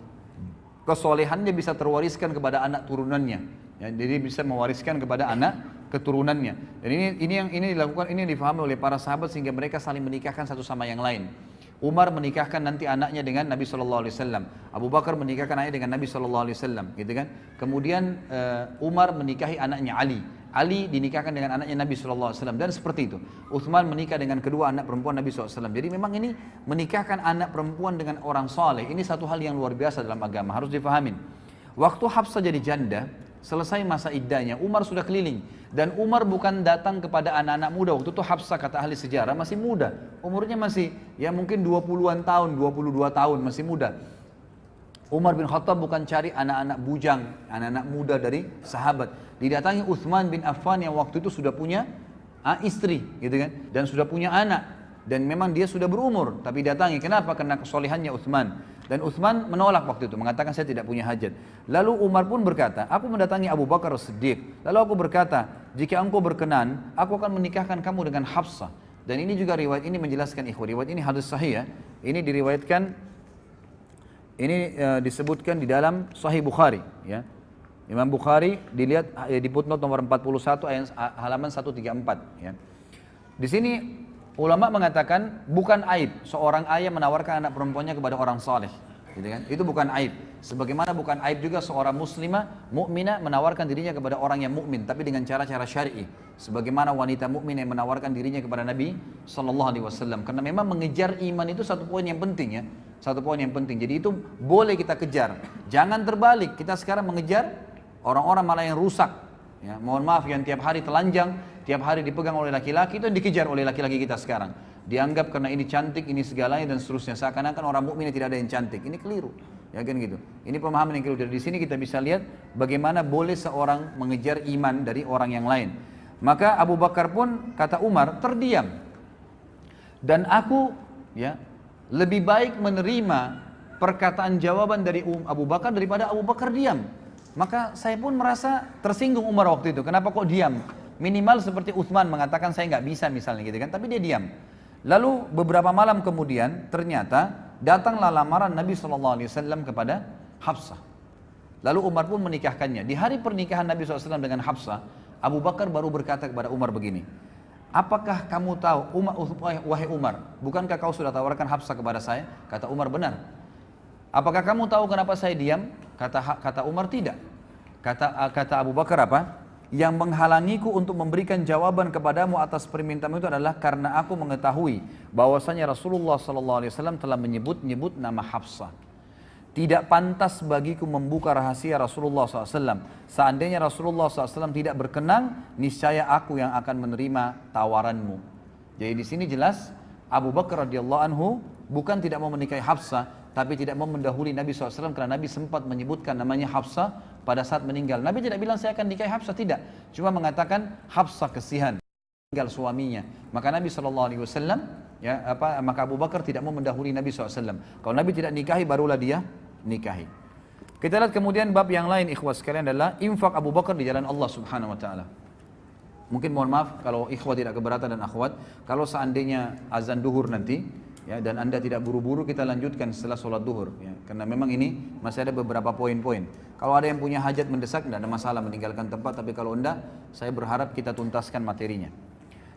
kesolehannya bisa terwariskan kepada anak turunannya. Ya, jadi bisa mewariskan kepada anak keturunannya. Dan ini dilakukan, ini difahami oleh para sahabat sehingga mereka saling menikahkan satu sama yang lain. Umar menikahkan nanti anaknya dengan Nabi Shallallahu Alaihi Wasallam. Abu Bakar menikahkan anaknya dengan Nabi Shallallahu Alaihi Wasallam, gitu kan? Kemudian Umar menikahi anaknya Ali. Ali dinikahkan dengan anaknya Nabi Shallallahu Alaihi Wasallam dan seperti itu. Utsman menikah dengan kedua anak perempuan Nabi SAW. Jadi memang ini menikahkan anak perempuan dengan orang saleh ini satu hal yang luar biasa dalam agama, harus difahamin. Waktu Hafsah jadi janda, selesai masa iddahnya, Umar sudah keliling. Dan Umar bukan datang kepada anak-anak muda. Waktu itu Hafsah kata ahli sejarah masih muda. Umurnya masih ya mungkin 20-an tahun, 22 tahun, masih muda. Umar bin Khattab bukan cari anak-anak bujang, anak-anak muda dari sahabat. Didatangi Utsman bin Affan yang waktu itu sudah punya istri, gitu kan, dan sudah punya anak. Dan memang dia sudah berumur, tapi datangi. Kenapa? Karena kesolehannya Utsman. Dan Utsman menolak waktu itu, mengatakan saya tidak punya hajat. Lalu Umar pun berkata, aku mendatangi Abu Bakar As-Siddiq. Lalu aku berkata, jika engkau berkenan, aku akan menikahkan kamu dengan Hafsah. Dan ini juga riwayat ini menjelaskan riwayat ini hadis sahih ya. Ini diriwayatkan, ini disebutkan di dalam Sahih Bukhari ya. Imam Bukhari dilihat di footnote nomor 41 ayat halaman 134 ya. Di sini ulama mengatakan bukan aib seorang ayah menawarkan anak perempuannya kepada orang saleh, gitu kan? Itu bukan aib. Sebagaimana bukan aib juga seorang muslimah, mukminah menawarkan dirinya kepada orang yang mukmin, tapi dengan cara-cara syar'i. Sebagaimana wanita mukmin yang menawarkan dirinya kepada Nabi Sallallahu Alaihi Wasallam. Karena memang mengejar iman itu satu poin yang penting ya, satu poin yang penting. Jadi itu boleh kita kejar. Jangan terbalik. Kita sekarang mengejar orang-orang malah yang rusak. Ya, mohon maaf yang tiap hari telanjang, tiap hari dipegang oleh laki-laki, itu yang dikejar oleh laki-laki kita sekarang. Dianggap karena ini cantik, ini segalanya dan seterusnya. Seakan-akan orang mukmin tidak ada yang cantik. Ini keliru. Ya kan gitu. Ini pemahaman yang keliru. Dari sini kita bisa lihat bagaimana boleh seorang mengejar iman dari orang yang lain. Maka Abu Bakar pun kata Umar terdiam. Dan aku ya lebih baik menerima perkataan jawaban dari Abu Bakar daripada Abu Bakar diam. Maka saya pun merasa tersinggung Umar waktu itu. Kenapa kok diam? Minimal seperti Utsman mengatakan saya nggak bisa misalnya gitu kan. Tapi dia diam. Lalu beberapa malam kemudian ternyata datanglah lamaran Nabi SAW kepada Hafsah. Lalu Umar pun menikahkannya. Di hari pernikahan Nabi SAW dengan Hafsah, Abu Bakar baru berkata kepada Umar begini. Apakah kamu tahu, wahai Umar, bukankah kau sudah tawarkan Hafsah kepada saya? Kata Umar, benar. Apakah kamu tahu kenapa saya diam? Kata Umar, tidak. Kata Abu Bakar apa? Yang menghalangiku untuk memberikan jawaban kepadamu atas permintaanmu itu adalah karena aku mengetahui bahwasanya Rasulullah SAW telah menyebut nama Hafsah. Tidak pantas bagiku membuka rahasia Rasulullah SAW. Seandainya Rasulullah SAW tidak berkenan, niscaya aku yang akan menerima tawaranmu. Jadi di sini jelas Abu Bakar radhiyallahu anhu bukan tidak mau menikahi Hafsah, tapi tidak mau mendahului Nabi SAW karena Nabi sempat menyebutkan namanya Hafsah pada saat meninggal. Nabi tidak bilang saya akan nikahi Hafsah, tidak. Cuma mengatakan Hafsah kesihan, meninggal suaminya. Maka Nabi SAW, maka Abu Bakar tidak mau mendahului Nabi SAW. Kalau Nabi tidak nikahi, barulah dia nikahi. Kita lihat kemudian bab yang lain ikhwah sekalian adalah infak Abu Bakar di jalan Allah Subhanahu Wa Taala. Mungkin mohon maaf kalau ikhwah tidak keberatan dan akhwat, kalau seandainya azan duhur nanti, ya, dan anda tidak buru-buru kita lanjutkan setelah sholat duhur ya, karena memang ini masih ada beberapa poin-poin. Kalau ada yang punya hajat mendesak tidak ada masalah meninggalkan tempat, tapi kalau enggak saya berharap kita tuntaskan materinya.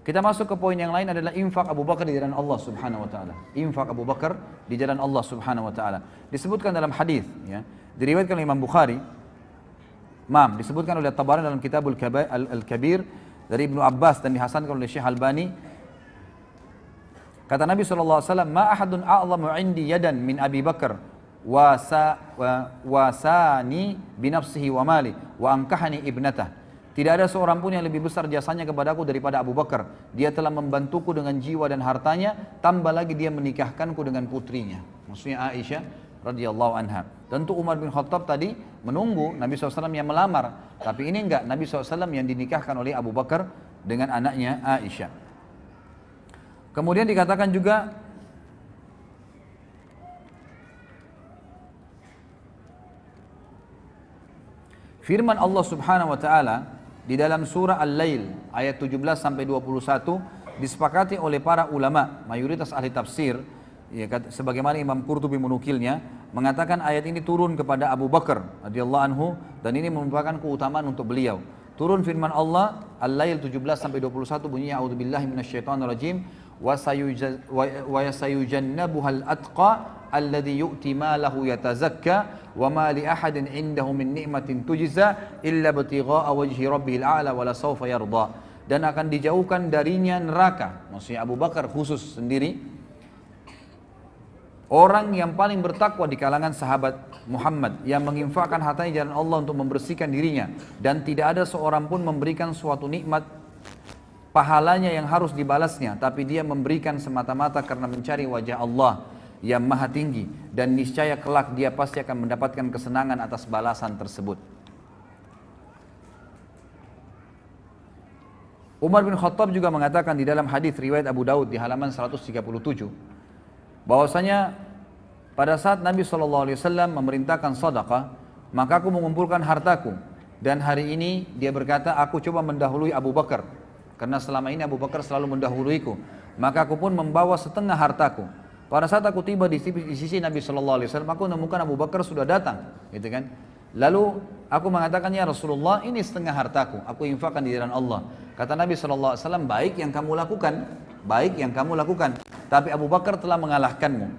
Kita masuk ke poin yang lain adalah infak Abu Bakar di jalan Allah Subhanahu Wa Taala. Infak Abu Bakar di jalan Allah Subhanahu Wa Taala disebutkan dalam hadis ya, diriwayatkan oleh Imam Bukhari, disebutkan oleh Tabarani dalam Kitabul Al-Kabir dari Ibnu Abbas dan dihasankan oleh Syekh Albani. Kata Nabi SAW, ma ahadun a'lamu indi yadan min Abi Bakar wasani binafsihi wa mali wa ankahani ibnatah. Tidak ada seorang pun yang lebih besar jasanya kepadaku daripada Abu Bakar. Dia telah membantuku dengan jiwa dan hartanya, tambah lagi dia menikahkanku dengan putrinya. Maksudnya Aisyah radhiyallahu anha. Tentu Umar bin Khattab tadi menunggu Nabi SAW yang melamar. Tapi ini enggak, Nabi SAW yang dinikahkan oleh Abu Bakar dengan anaknya Aisyah. Kemudian dikatakan juga firman Allah Subhanahu Wa Taala di dalam surah Al-Lail ayat 17 sampai 21 disepakati oleh para ulama, mayoritas ahli tafsir, ya, sebagaimana Imam Qurtubi menukilnya, mengatakan ayat ini turun kepada Abu Bakar radhiyallahu anhu dan ini merupakan keutamaan untuk beliau. Turun firman Allah Al-Lail 17 sampai 21 bunyinya a'udzubillahi minasyaitonirrajim wa sayujannabuhal atqa alladhi yu'ti malahu yatazakka wa ma li ahadin 'indahu min ni'matin tujza illa ibtigha'a wajhi rabbihil a'la wa la sawfa yarda. Dan akan dijauhkan darinya neraka. Maksudnya Abu Bakar khusus sendiri, orang yang paling bertakwa di kalangan sahabat Muhammad yang menginfakkan hartanya jalan Allah untuk membersihkan dirinya dan tidak ada seorang pun memberikan suatu nikmat pahalanya yang harus dibalasnya, tapi dia memberikan semata-mata karena mencari wajah Allah yang maha tinggi dan niscaya kelak dia pasti akan mendapatkan kesenangan atas balasan tersebut. Umar bin Khattab juga mengatakan di dalam hadis riwayat Abu Daud di halaman 137 bahwasanya pada saat Nabi SAW memerintahkan sedekah, maka aku mengumpulkan hartaku dan hari ini dia berkata aku coba mendahului Abu Bakar karena selama ini Abu Bakar selalu mendahuluiku, maka aku pun membawa setengah hartaku. Pada saat aku tiba di sisi Nabi SAW, aku menemukan Abu Bakar sudah datang, gitu kan? Lalu aku mengatakan, ya Rasulullah, ini setengah hartaku, aku infakkan di jalan Allah. Kata Nabi SAW, baik yang kamu lakukan, baik yang kamu lakukan. Tapi Abu Bakar telah mengalahkanmu.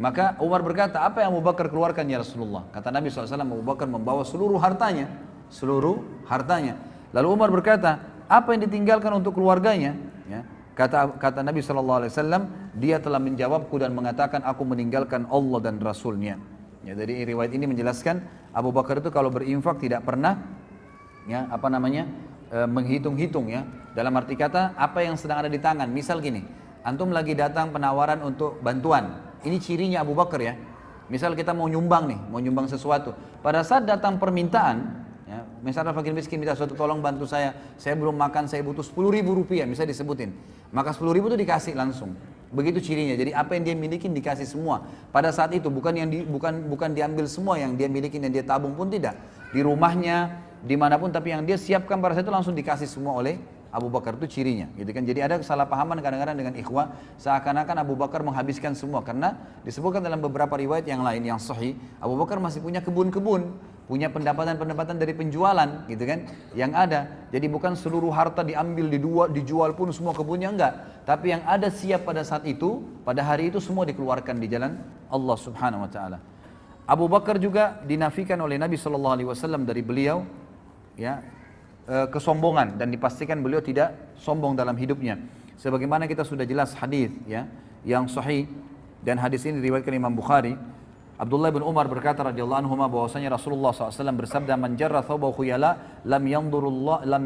Maka Umar berkata, apa yang Abu Bakar keluarkan ya Rasulullah? Kata Nabi SAW, Abu Bakar membawa seluruh hartanya, seluruh hartanya. Lalu Umar berkata, apa yang ditinggalkan untuk keluarganya? Ya. Kata Nabi SAW, dia telah menjawabku dan mengatakan, aku meninggalkan Allah dan Rasulnya. Ya, dari riwayat ini menjelaskan Abu Bakar itu kalau berinfak tidak pernah ya menghitung-hitung ya. Dalam arti kata apa yang sedang ada di tangan. Misal gini, antum lagi datang penawaran untuk bantuan. Ini cirinya Abu Bakar ya. Misal kita mau nyumbang nih, mau nyumbang sesuatu. Pada saat datang permintaan, ya, misalnya fakir miskin minta sesuatu, tolong bantu saya belum makan, saya butuh 10.000 rupiah, misalnya disebutin. Maka 10.000 itu dikasih langsung. Begitu cirinya. Jadi apa yang dia miliki dikasih semua. Pada saat itu bukan diambil semua yang dia miliki dan dia tabung pun tidak. Di rumahnya, dimanapun, tapi yang dia siapkan pada saat itu langsung dikasih semua oleh Abu Bakar, itu cirinya. Gitu kan. Jadi ada kesalahpahaman kadang-kadang dengan ikhwah, seakan-akan Abu Bakar menghabiskan semua. Karena disebutkan dalam beberapa riwayat yang lain yang sahih, Abu Bakar masih punya kebun-kebun, punya pendapatan-pendapatan dari penjualan, gitu kan, yang ada. Jadi bukan seluruh harta diambil, dijual pun semua kebunnya, enggak. Tapi yang ada siap pada saat itu, pada hari itu semua dikeluarkan di jalan Allah Subhanahu Wa Taala. Abu Bakar juga dinafikan oleh Nabi SAW dari beliau, ya, kesombongan, dan dipastikan beliau tidak sombong dalam hidupnya. Sebagaimana kita sudah jelas hadis, ya, yang sahih, dan hadis ini diriwayatkan Imam Bukhari. Abdullah bin Umar berkata radhiyallahu anhu bahwasanya Rasulullah SAW bersabda, man jarra thawbahu khuyala lam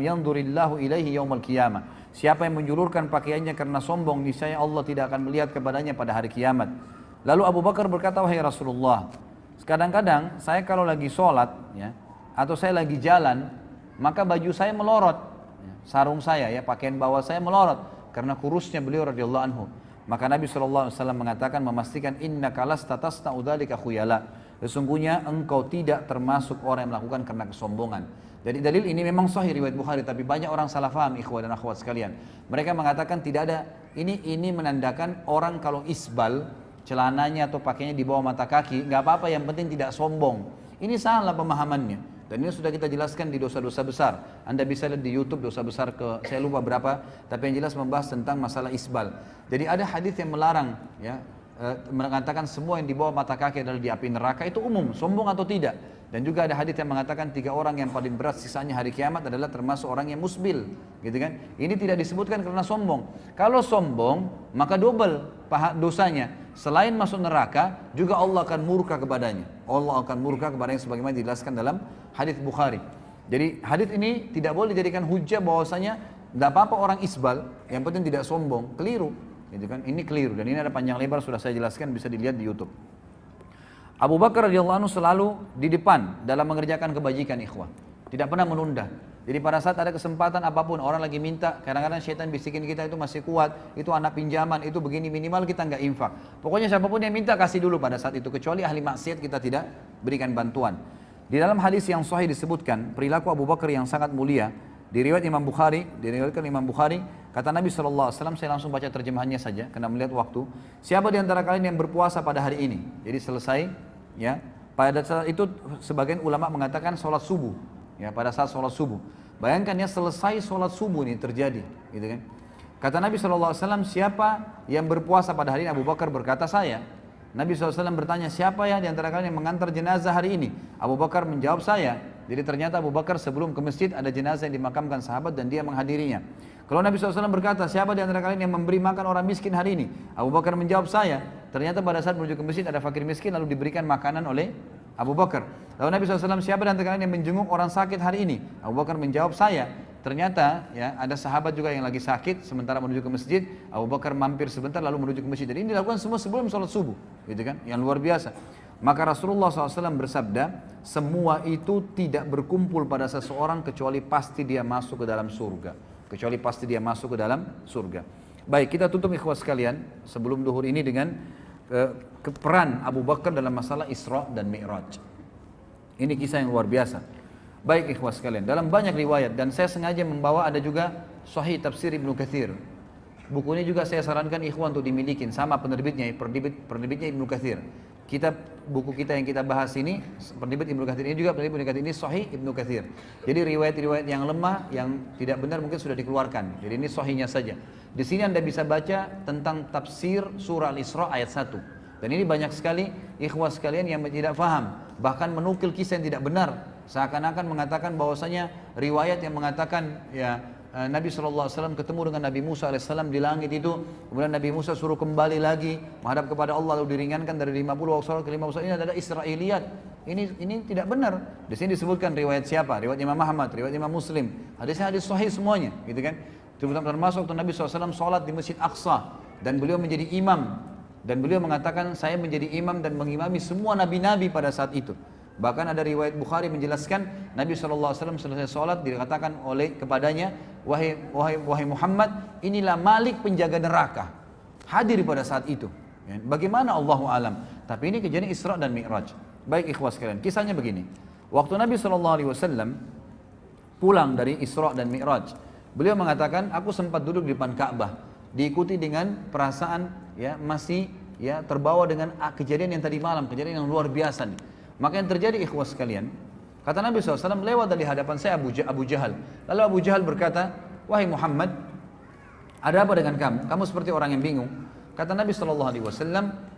yandurillahu ilaihi yaumal qiyamah. Siapa yang menjulurkan pakaiannya karena sombong, niscaya Allah tidak akan melihat kepadanya pada hari kiamat. Lalu Abu Bakar berkata, wahai Rasulullah, kadang-kadang saya kalau lagi sholat, ya, atau saya lagi jalan, maka baju saya melorot, ya, sarung saya, ya, pakaian bawah saya melorot karena kurusnya beliau radhiyallahu anhu. Maka Nabi SAW mengatakan, memastikan, innaka lasta tasna'u dzalika khuyala. Sesungguhnya engkau tidak termasuk orang yang melakukan karena kesombongan. Jadi dalil ini memang sahih riwayat Bukhari, tapi banyak orang salah faham, ikhwah dan akhwat sekalian. Mereka mengatakan tidak ada, ini menandakan orang kalau isbal, celananya atau pakainya di bawah mata kaki, nggak apa-apa, yang penting tidak sombong. Ini salah pemahamannya. Dan ini sudah kita jelaskan di dosa-dosa besar. Anda bisa lihat di YouTube dosa besar saya lupa berapa, tapi yang jelas membahas tentang masalah isbal. Jadi ada hadis yang melarang, ya, mengatakan semua yang di bawah mata kaki adalah di api neraka, itu umum, sombong atau tidak. Dan juga ada hadis yang mengatakan 3 orang yang paling berat sisanya hari kiamat adalah termasuk orang yang musbil, gitu kan? Ini tidak disebutkan karena sombong. Kalau sombong, maka double dosanya. Selain masuk neraka, juga Allah akan murka kepadanya. Allah akan murka kepadanya sebagaimana dijelaskan dalam hadis Bukhari. Jadi hadis ini tidak boleh dijadikan hujah bahwasanya tidak apa-apa orang isbal, yang penting tidak sombong. Keliru, gitu kan? Ini keliru, dan ini ada panjang lebar sudah saya jelaskan, bisa dilihat di YouTube. Abu Bakar radhiyallahu anhu selalu di depan dalam mengerjakan kebajikan, ikhwah. Tidak pernah menunda. Jadi pada saat ada kesempatan apapun, orang lagi minta, kadang-kadang syaitan bisikin kita itu masih kuat, itu anak pinjaman, itu begini, minimal kita nggak infak. Pokoknya siapapun yang minta kasih dulu pada saat itu, kecuali ahli maksiat kita tidak berikan bantuan. Di dalam hadis yang sahih disebutkan perilaku Abu Bakar yang sangat mulia. Diriwayat Imam Bukhari, diriwayatkan Imam Bukhari, kata Nabi SAW, saya langsung baca terjemahannya saja karena melihat waktu. Siapa di antara kalian yang berpuasa pada hari ini? Jadi selesai ya. Pada saat itu sebagian ulama mengatakan sholat subuh, ya, pada saat sholat subuh. Bayangkan ya, selesai sholat subuh ini terjadi, gitu kan. Kata Nabi SAW, siapa yang berpuasa pada hari ini? Abu Bakar berkata, saya. Nabi SAW bertanya, siapa ya di antara kalian yang mengantar jenazah hari ini? Abu Bakar menjawab, saya. Jadi ternyata Abu Bakar sebelum ke masjid ada jenazah yang dimakamkan sahabat dan dia menghadirinya. Kalau Nabi SAW berkata, siapa di antara kalian yang memberi makan orang miskin hari ini? Abu Bakar menjawab, saya. Ternyata pada saat menuju ke masjid ada fakir miskin lalu diberikan makanan oleh Abu Bakar. Lalu Nabi SAW, siapa di antara kalian yang menjenguk orang sakit hari ini? Abu Bakar menjawab, saya. Ternyata ya ada sahabat juga yang lagi sakit sementara menuju ke masjid. Abu Bakar mampir sebentar lalu menuju ke masjid. Jadi ini dilakukan semua sebelum sholat subuh, gitu kan? Yang luar biasa. Maka Rasulullah SAW bersabda, semua itu tidak berkumpul pada seseorang kecuali pasti dia masuk ke dalam surga. Kecuali pasti dia masuk ke dalam surga. Baik, kita tutup ikhwas sekalian sebelum duhur ini dengan peran Abu Bakar dalam masalah Isra dan Mi'raj. Ini kisah yang luar biasa. Baik ikhwas sekalian, dalam banyak riwayat, dan saya sengaja membawa ada juga Sahih Tafsir Ibnu Katsir. Buku ini juga saya sarankan ikhwan untuk dimiliki, sama penerbitnya Ibnu Katsir. Buku kita yang kita bahas ini, penerbit Ibnu Katsir ini juga, penerbit Ibnu Katsir ini Sahih Ibnu Katsir. Jadi riwayat-riwayat yang lemah, yang tidak benar mungkin sudah dikeluarkan. Jadi ini sahihnya saja. Di sini Anda bisa baca tentang tafsir surah Al-Isra ayat 1. Dan ini banyak sekali ikhwas sekalian yang tidak faham, bahkan menukil kisah yang tidak benar, seakan-akan mengatakan bahwasanya riwayat yang mengatakan ya Nabi SAW ketemu dengan Nabi Musa AS di langit itu, kemudian Nabi Musa suruh kembali lagi menghadap kepada Allah lalu diringankan dari 50 waktu sholat ke 50 ini adalah Israiliyat. Ini tidak benar. Di sini disebutkan riwayat siapa? Riwayat Imam Ahmad, riwayat Imam Muslim. Hadisnya hadis sahih semuanya, gitu kan? Termasuk waktu Nabi SAW sholat di Masjid Aqsa dan beliau menjadi imam, dan beliau mengatakan saya menjadi imam dan mengimami semua nabi-nabi pada saat itu. Bahkan ada riwayat Bukhari menjelaskan Nabi SAW selesai sholat dikatakan oleh kepadanya, wahai Muhammad, inilah Malik penjaga neraka, hadir pada saat itu. Bagaimana Allahu alam. Tapi ini kejadian Isra dan Mi'raj. Baik ikhwas sekalian, kisahnya begini. Waktu Nabi SAW pulang dari Isra dan Mi'raj, beliau mengatakan, aku sempat duduk di depan Ka'bah, diikuti dengan perasaan ya masih ya terbawa dengan kejadian yang tadi malam, kejadian yang luar biasa nih. Maka yang terjadi ikhwas sekalian, kata Nabi SAW, lewat dari hadapan saya Abu Jahal. Lalu Abu Jahal berkata, wahai Muhammad, ada apa dengan kamu? Kamu seperti orang yang bingung. Kata Nabi SAW,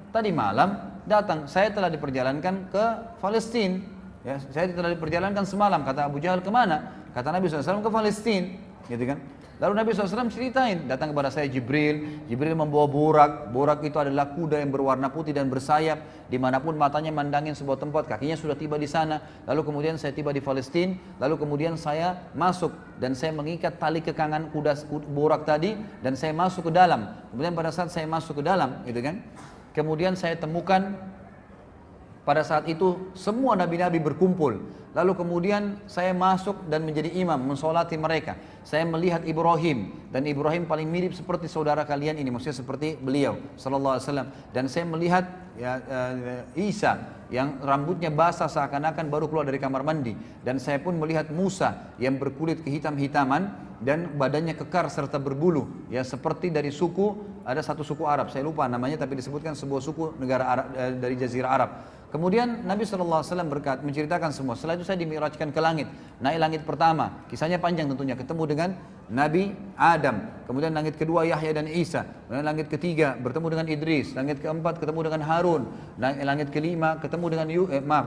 tadi malam datang, saya telah diperjalankan ke Palestina. Ya, saya telah diperjalankan semalam. Kata Abu Jahal, kemana? Kata Nabi SAW, ke Palestina. Gitu kan? Lalu Nabi SAW ceritain, datang kepada saya Jibril membawa burak itu adalah kuda yang berwarna putih dan bersayap, dimanapun matanya mandangin sebuah tempat, kakinya sudah tiba di sana. Lalu kemudian saya tiba di Palestina, lalu kemudian saya masuk dan saya mengikat tali kekangan kuda burak tadi dan saya masuk ke dalam. Kemudian pada saat saya masuk ke dalam, gitu kan, kemudian saya temukan pada saat itu semua nabi-nabi berkumpul. Lalu kemudian saya masuk dan menjadi imam, mensolati mereka. Saya melihat Ibrahim, dan Ibrahim paling mirip seperti saudara kalian ini, maksudnya seperti beliau sallallahu alaihi wasallam. Dan saya melihat ya, Isa yang rambutnya basah seakan-akan baru keluar dari kamar mandi. Dan saya pun melihat Musa yang berkulit kehitam-hitaman dan badannya kekar serta berbulu, ya seperti dari suku, ada satu suku Arab, saya lupa namanya, tapi disebutkan sebuah suku negara Arab, dari Jazirah Arab. Kemudian Nabi SAW menceritakan semua. Setelah itu saya dimi'rajkan ke langit. Naik langit pertama, kisahnya panjang tentunya, ketemu dengan Nabi Adam. Kemudian langit kedua Yahya dan Isa. Kemudian langit ketiga bertemu dengan Idris. Langit keempat ketemu dengan Harun. Langit kelima ketemu dengan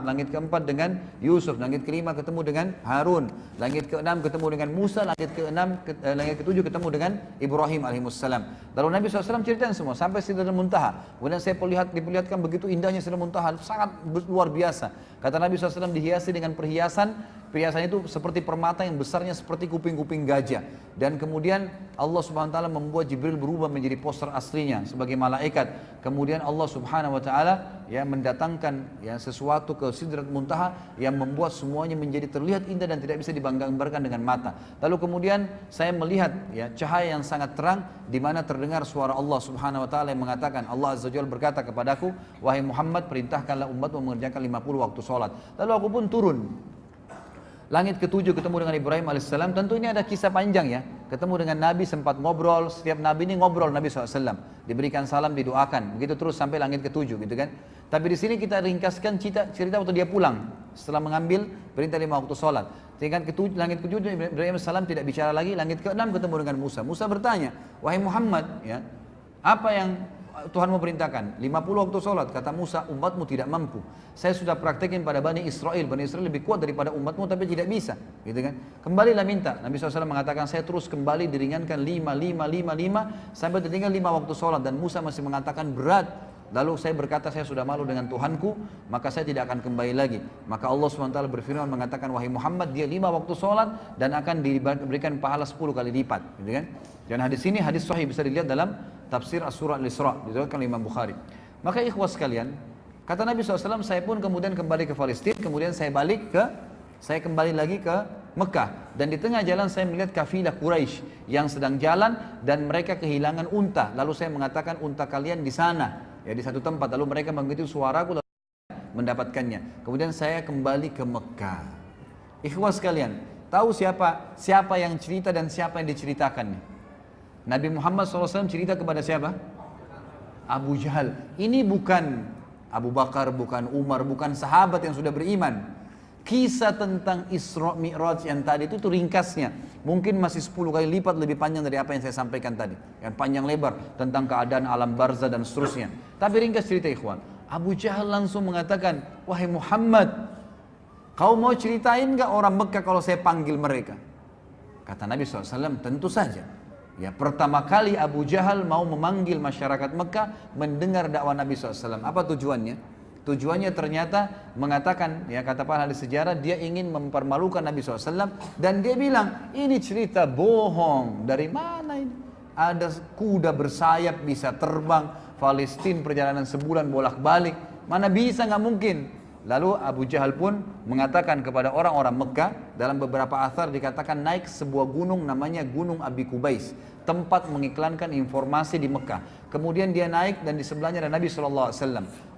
langit keempat dengan Yusuf. Langit kelima ketemu dengan Harun. Langit keenam ketemu dengan Musa. Langit ketujuh ketemu dengan Ibrahim alaihissalam. Lalu Nabi SAW ceritakan semua sampai Sidratul Muntaha. Kemudian saya diperlihatkan begitu indahnya Sidratul Muntaha, sangat luar biasa. Kata Nabi SAW dihiasi dengan perhiasan itu seperti permata yang besarnya seperti kuping-kuping gajah. Dan kemudian Allah Subhanahu wa taala membuat Jibril berubah menjadi poster aslinya sebagai malaikat. Kemudian Allah Subhanahu wa taala ya mendatangkan ya sesuatu ke Sidratul Muntaha yang membuat semuanya menjadi terlihat indah dan tidak bisa digambarkan dengan mata. Lalu kemudian saya melihat ya cahaya yang sangat terang di mana terdengar suara Allah Subhanahu wa taala yang mengatakan, Allah Azza wa Jalla berkata kepadaku, wahai Muhammad, perintahkanlah umatmu mengerjakan 50 waktu sholat. Lalu aku pun turun. Langit ketujuh ketemu dengan Ibrahim alaihissalam. Tentu ini ada kisah panjang ya. ketemu dengan Nabi sempat ngobrol, setiap Nabi ini ngobrol Nabi SAW, diberikan salam, didoakan, begitu terus sampai langit ketujuh gitu kan. Tapi di sini kita ringkaskan cerita waktu dia pulang setelah mengambil perintah 5 waktu sholat. Langit ketujuh Ibrahim salam tidak bicara lagi, langit keenam ketemu dengan Musa. Musa bertanya, wahai Muhammad, ya, apa yang Tuhan mau perintahkan? 50 waktu sholat. Kata Musa, umatmu tidak mampu. Saya sudah praktekin pada Bani Israel. Bani Israel lebih kuat daripada umatmu tapi tidak bisa. Gitu kan? Kembalilah minta. Nabi SAW mengatakan, saya terus kembali diringankan 5 sampai tertinggal 5 waktu sholat. Dan Musa masih mengatakan berat. Lalu saya berkata, saya sudah malu dengan Tuhanku, maka saya tidak akan kembali lagi. Maka Allah SWT berfirman mengatakan, wahai Muhammad, dia 5 waktu sholat dan akan diberikan pahala 10 kali lipat. Gitu kan? Dan hadis ini hadis sahih, bisa dilihat dalam tafsir As-Surah Al-Isra, diriwayatkan oleh Imam Bukhari. Maka ikhwas sekalian, kata Nabi SAW, saya pun kemudian kembali ke Palestina, kemudian saya kembali lagi ke Mekah. Dan di tengah jalan saya melihat kafilah Quraisy yang sedang jalan dan mereka kehilangan unta. Lalu saya mengatakan, unta kalian di sana, ya di satu tempat. Lalu mereka mengikuti suaraku lalu mendapatkannya. Kemudian saya kembali ke Mekah. Ikhwas sekalian, tahu siapa yang cerita dan siapa yang diceritakan? Nabi Muhammad SAW cerita kepada siapa? Abu Jahal. Ini bukan Abu Bakar, bukan Umar, bukan sahabat yang sudah beriman. Kisah tentang Isra Mi'raj yang tadi itu ringkasnya. Mungkin masih 10 kali lipat lebih panjang dari apa yang saya sampaikan tadi. Yang panjang lebar tentang keadaan alam barzah dan seterusnya. Tapi ringkas cerita ikhwan. Abu Jahal langsung mengatakan, wahai Muhammad, kau mau ceritain gak orang Mekah kalau saya panggil mereka? Kata Nabi SAW, tentu saja. Ya, pertama kali Abu Jahal mau memanggil masyarakat Mekah mendengar dakwah Nabi SAW. Apa tujuannya? Tujuannya ternyata mengatakan, ya kata para ahli sejarah, dia ingin mempermalukan Nabi SAW. Dan dia bilang, ini cerita bohong. Dari mana ini? Ada kuda bersayap bisa terbang, Palestina perjalanan sebulan bolak-balik. Mana bisa, nggak mungkin. Lalu Abu Jahal pun mengatakan kepada orang-orang Mekah, dalam beberapa athar dikatakan naik sebuah gunung namanya Gunung Abi Kubais, tempat mengiklankan informasi di Mekah. Kemudian dia naik dan di sebelahnya ada Nabi SAW.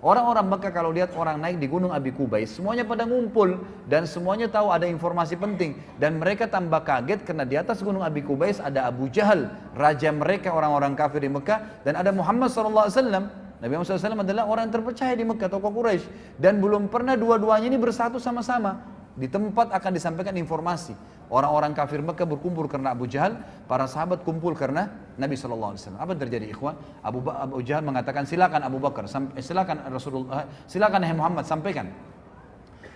Orang-orang Mekah kalau lihat orang naik di Gunung Abi Kubais, semuanya pada ngumpul dan semuanya tahu ada informasi penting. Dan mereka tambah kaget karena di atas Gunung Abi Kubais ada Abu Jahal, raja mereka orang-orang kafir di Mekah, dan ada Muhammad SAW. Nabi Muhammad SAW adalah orang yang terpercaya di Mekah, tokoh Quraisy, dan belum pernah dua-duanya ini bersatu sama-sama di tempat akan disampaikan informasi. Orang-orang kafir Mekah berkumpul karena Abu Jahal, para sahabat kumpul karena Nabi SAW. Apa yang terjadi ikhwan? Abu Jahal mengatakan, silakan Abu Bakar, silakan Rasulullah, silakan Muhammad sampaikan.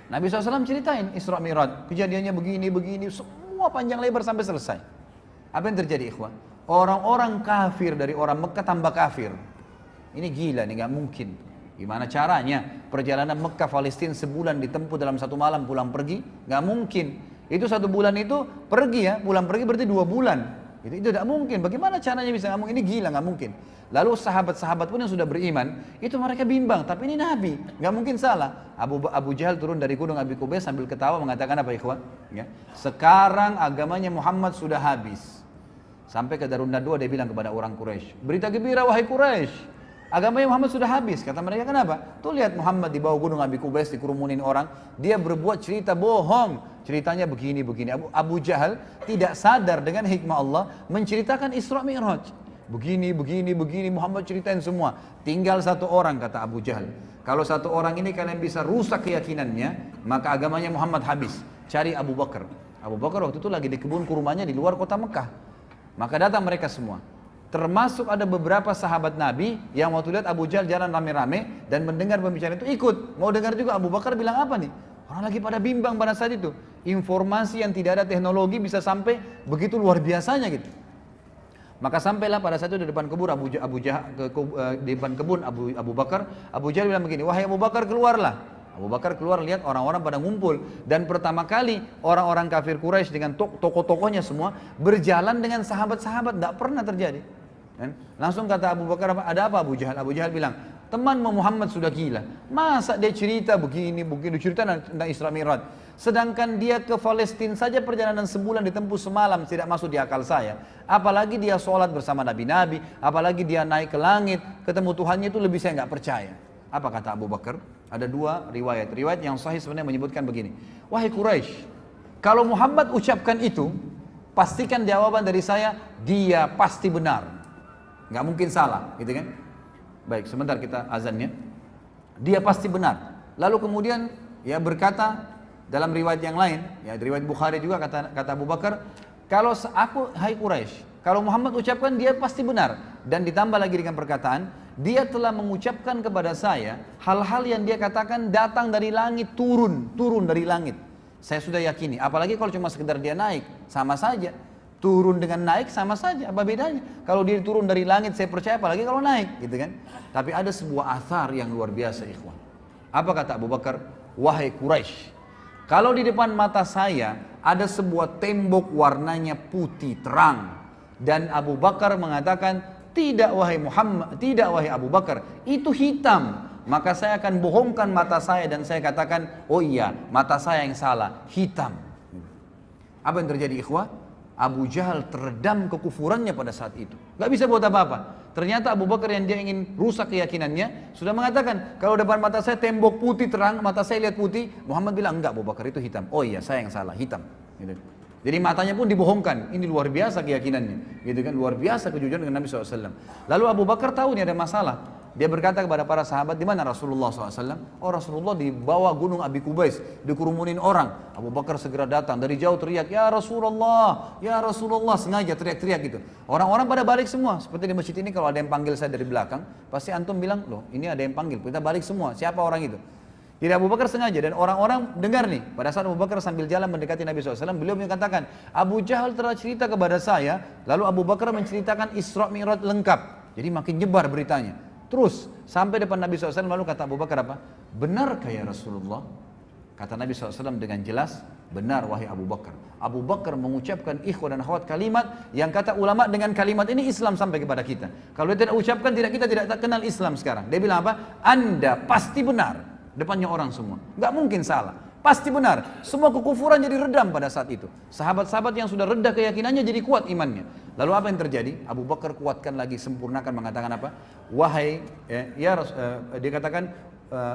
Nabi SAW ceritain Isra Mi'raj, kejadiannya begini, semua panjang lebar sampai selesai. Apa yang terjadi ikhwan? Orang-orang kafir dari orang Mekah tambah kafir. Ini gila nih, gak mungkin. Gimana caranya? Perjalanan Mekah Palestina sebulan ditempuh dalam satu malam pulang pergi? Gak mungkin. Itu satu bulan itu pergi ya, pulang pergi berarti 2 bulan. Itu tidak mungkin. Bagaimana caranya bisa gak mungkin? Ini gila, gak mungkin. Lalu sahabat-sahabat pun yang sudah beriman, itu mereka bimbang. Tapi ini Nabi, gak mungkin salah. Abu Jahal turun dari gunung Abi Kubais sambil ketawa mengatakan apa ikhwan? Ya. Sekarang agamanya Muhammad sudah habis. Sampai ke Darun Nadwa dia bilang kepada orang Quraisy, berita gembira wahai Quraisy, agamanya Muhammad sudah habis. Kata mereka, kenapa? Tuh lihat Muhammad di bawah gunung Abi Kubais dikerumunin orang, dia berbuat cerita bohong. Ceritanya begini. Abu Jahal tidak sadar dengan hikmah Allah menceritakan Isra Mi'raj. Begini, Muhammad ceritain semua. Tinggal satu orang, kata Abu Jahal. Kalau satu orang ini kalian bisa rusak keyakinannya, maka agamanya Muhammad habis. Cari Abu Bakar. Abu Bakar waktu itu lagi di kebun kurmanya di luar kota Mekah. Maka datang mereka semua. Termasuk ada beberapa sahabat Nabi yang waktu lihat Abu Jahal jalan rame-rame dan mendengar pembicaraan itu ikut. Mau dengar juga. Abu Bakar bilang apa nih? Orang lagi pada bimbang pada saat itu. Informasi yang tidak ada teknologi bisa sampai begitu luar biasanya gitu. Maka sampailah pada saat itu di depan kebun di depan kebun Abu Bakar. Abu Jahal bilang begini, wahai Abu Bakar keluarlah. Abu Bakar keluar, lihat orang-orang pada ngumpul. Dan pertama kali orang-orang kafir Quraisy dengan tokoh-tokohnya semua berjalan dengan sahabat-sahabat. Tidak pernah terjadi. Langsung kata Abu Bakar, ada apa Abu Jahal? Abu Jahal bilang, teman Muhammad sudah gila. Masa dia cerita begini, cerita tentang Isra Mi'raj. Sedangkan dia ke Palestina saja perjalanan sebulan ditempuh semalam, tidak masuk di akal saya. Apalagi dia sholat bersama Nabi-Nabi, apalagi dia naik ke langit, ketemu Tuhannya, itu lebih saya nggak percaya. Apa kata Abu Bakar? Ada 2 riwayat. Riwayat yang sahih sebenarnya menyebutkan begini. Wahai Quraisy, kalau Muhammad ucapkan itu, pastikan jawaban dari saya, dia pasti benar. Nggak mungkin salah, gitu kan? Baik, sebentar kita azannya. Dia pasti benar. Lalu kemudian ya berkata dalam riwayat yang lain, ya riwayat Bukhari juga kata Abu Bakar, kalau aku, hai Quraisy, kalau Muhammad ucapkan dia pasti benar. Dan ditambah lagi dengan perkataan, dia telah mengucapkan kepada saya hal-hal yang dia katakan datang dari langit, turun dari langit. Saya sudah yakini, apalagi kalau cuma sekedar dia naik, sama saja. Turun dengan naik sama saja, apa bedanya? Kalau dia turun dari langit saya percaya, apalagi kalau naik, gitu kan? Tapi ada sebuah athar yang luar biasa, ikhwan. Apa kata Abu Bakar? Wahai Quraisy, kalau di depan mata saya ada sebuah tembok warnanya putih terang, dan Abu Bakar mengatakan, tidak wahai Muhammad, tidak wahai Abu Bakar, itu hitam. Maka saya akan bohongkan mata saya dan saya katakan, oh iya, mata saya yang salah, hitam. Apa yang terjadi, ikhwah? Abu Jahal teredam kekufurannya pada saat itu. Gak bisa buat apa-apa. Ternyata Abu Bakar yang dia ingin rusak keyakinannya, sudah mengatakan, kalau depan mata saya tembok putih terang, mata saya lihat putih. Muhammad bilang, enggak Abu Bakar, itu hitam. Oh iya, saya yang salah, hitam. Gitu. Jadi matanya pun dibohongkan. Ini luar biasa keyakinannya. Gitu kan, luar biasa kejujuran dengan Nabi SAW. Lalu Abu Bakar tahu ini ada masalah. Dia berkata kepada para sahabat, di mana Rasulullah SAW? Oh, Rasulullah di bawah gunung Abi Kubais, dikerumunin orang. Abu Bakar segera datang, dari jauh teriak, ya Rasulullah, sengaja teriak-teriak gitu. Orang-orang pada balik semua. Seperti di masjid ini kalau ada yang panggil saya dari belakang, pasti antum bilang, loh ini ada yang panggil, kita balik semua. Siapa orang itu? Tidak, Abu Bakar sengaja, dan orang-orang dengar nih. Pada saat Abu Bakar sambil jalan mendekati Nabi SAW, beliau mengatakan, Abu Jahal telah cerita kepada saya, lalu Abu Bakar menceritakan Isra Mi'raj lengkap. Jadi makin nyebar beritanya. Terus sampai depan Nabi SAW, lalu kata Abu Bakar apa? Benarkah ya Rasulullah? Kata Nabi SAW dengan jelas, benar wahai Abu Bakar. Abu Bakar mengucapkan ikhwan dan akhwat kalimat yang kata ulama dengan kalimat ini Islam sampai kepada kita. Kalau dia tidak ucapkan, kita tidak kenal Islam sekarang. Dia bilang apa? Anda pasti benar. Depannya orang semua. Nggak mungkin salah. Pasti benar. Semua kekufuran jadi redam pada saat itu. Sahabat-sahabat yang sudah reda keyakinannya jadi kuat imannya. Lalu apa yang terjadi? Abu Bakar kuatkan lagi, sempurnakan, mengatakan apa? Wahai, dia katakan,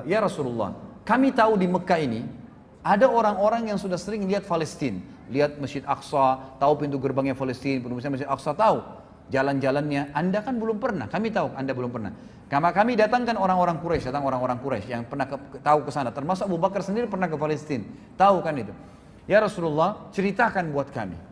ya Rasulullah, kami tahu di Mekah ini ada orang-orang yang sudah sering lihat Palestina, lihat Masjid Aqsa, tahu pintu gerbangnya Palestina, penulisnya Masjid Aqsa, tahu jalan-jalannya. Anda kan belum pernah, kami tahu Anda belum pernah. Kami datangkan orang-orang Quraisy, yang pernah tahu ke sana, termasuk Abu Bakar sendiri pernah ke Palestina, tahu kan itu. Ya Rasulullah, ceritakan buat kami.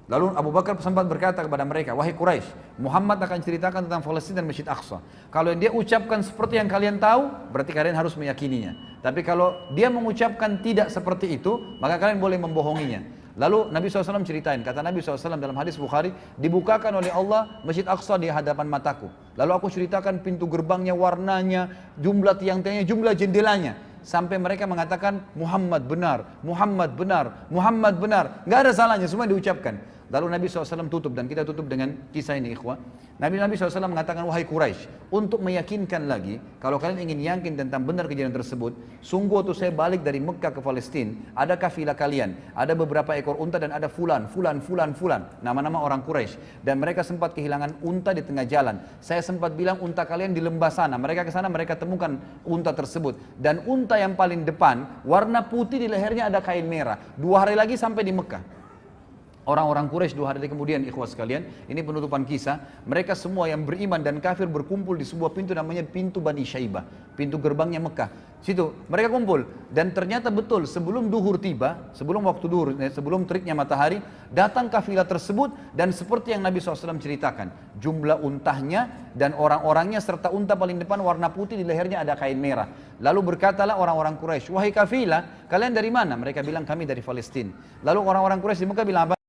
Lalu Abu Bakar sempat berkata kepada mereka, wahai Quraisy, Muhammad akan ceritakan tentang Palestina dan Masjid Aqsa. Kalau dia ucapkan seperti yang kalian tahu, berarti kalian harus meyakininya. Tapi kalau dia mengucapkan tidak seperti itu, maka kalian boleh membohonginya. Lalu Nabi SAW ceritain, kata Nabi SAW dalam hadis Bukhari, dibukakan oleh Allah Masjid Aqsa di hadapan mataku. Lalu aku ceritakan pintu gerbangnya, warnanya, jumlah tiang-tiangnya, jumlah jendelanya. Sampai mereka mengatakan, Muhammad benar, Muhammad benar, Muhammad benar. Nggak ada salahnya, semua diucapkan. Lalu Nabi SAW tutup, dan kita tutup dengan kisah ini ikhwah. Nabi SAW mengatakan, wahai Quraisy, untuk meyakinkan lagi, kalau kalian ingin yakin tentang benar kejadian tersebut, sungguh waktu saya balik dari Mekah ke Palestina, ada kafilah kalian, ada beberapa ekor unta dan ada fulan, nama-nama orang Quraisy, dan mereka sempat kehilangan unta di tengah jalan. Saya sempat bilang unta kalian di lembah sana, mereka ke sana, mereka temukan unta tersebut, dan unta yang paling depan warna putih, di lehernya ada kain merah. 2 hari lagi sampai di Mekah. Orang-orang Quraisy 2 hari kemudian, ikhwas sekalian, ini penutupan kisah, mereka semua yang beriman dan kafir berkumpul di sebuah pintu namanya pintu Bani Syaibah, pintu gerbangnya Mekah. Situ mereka kumpul, dan ternyata betul sebelum duhur tiba, sebelum waktu duhur, sebelum teriknya matahari, datang kafilah tersebut, dan seperti yang Nabi SAW ceritakan, jumlah untahnya dan orang-orangnya serta unta paling depan warna putih, di lehernya ada kain merah. Lalu berkatalah orang-orang Quraisy, wahai kafilah, kalian dari mana? Mereka bilang kami dari Palestina. Lalu orang-orang Quraisy di Mekah bilang apa?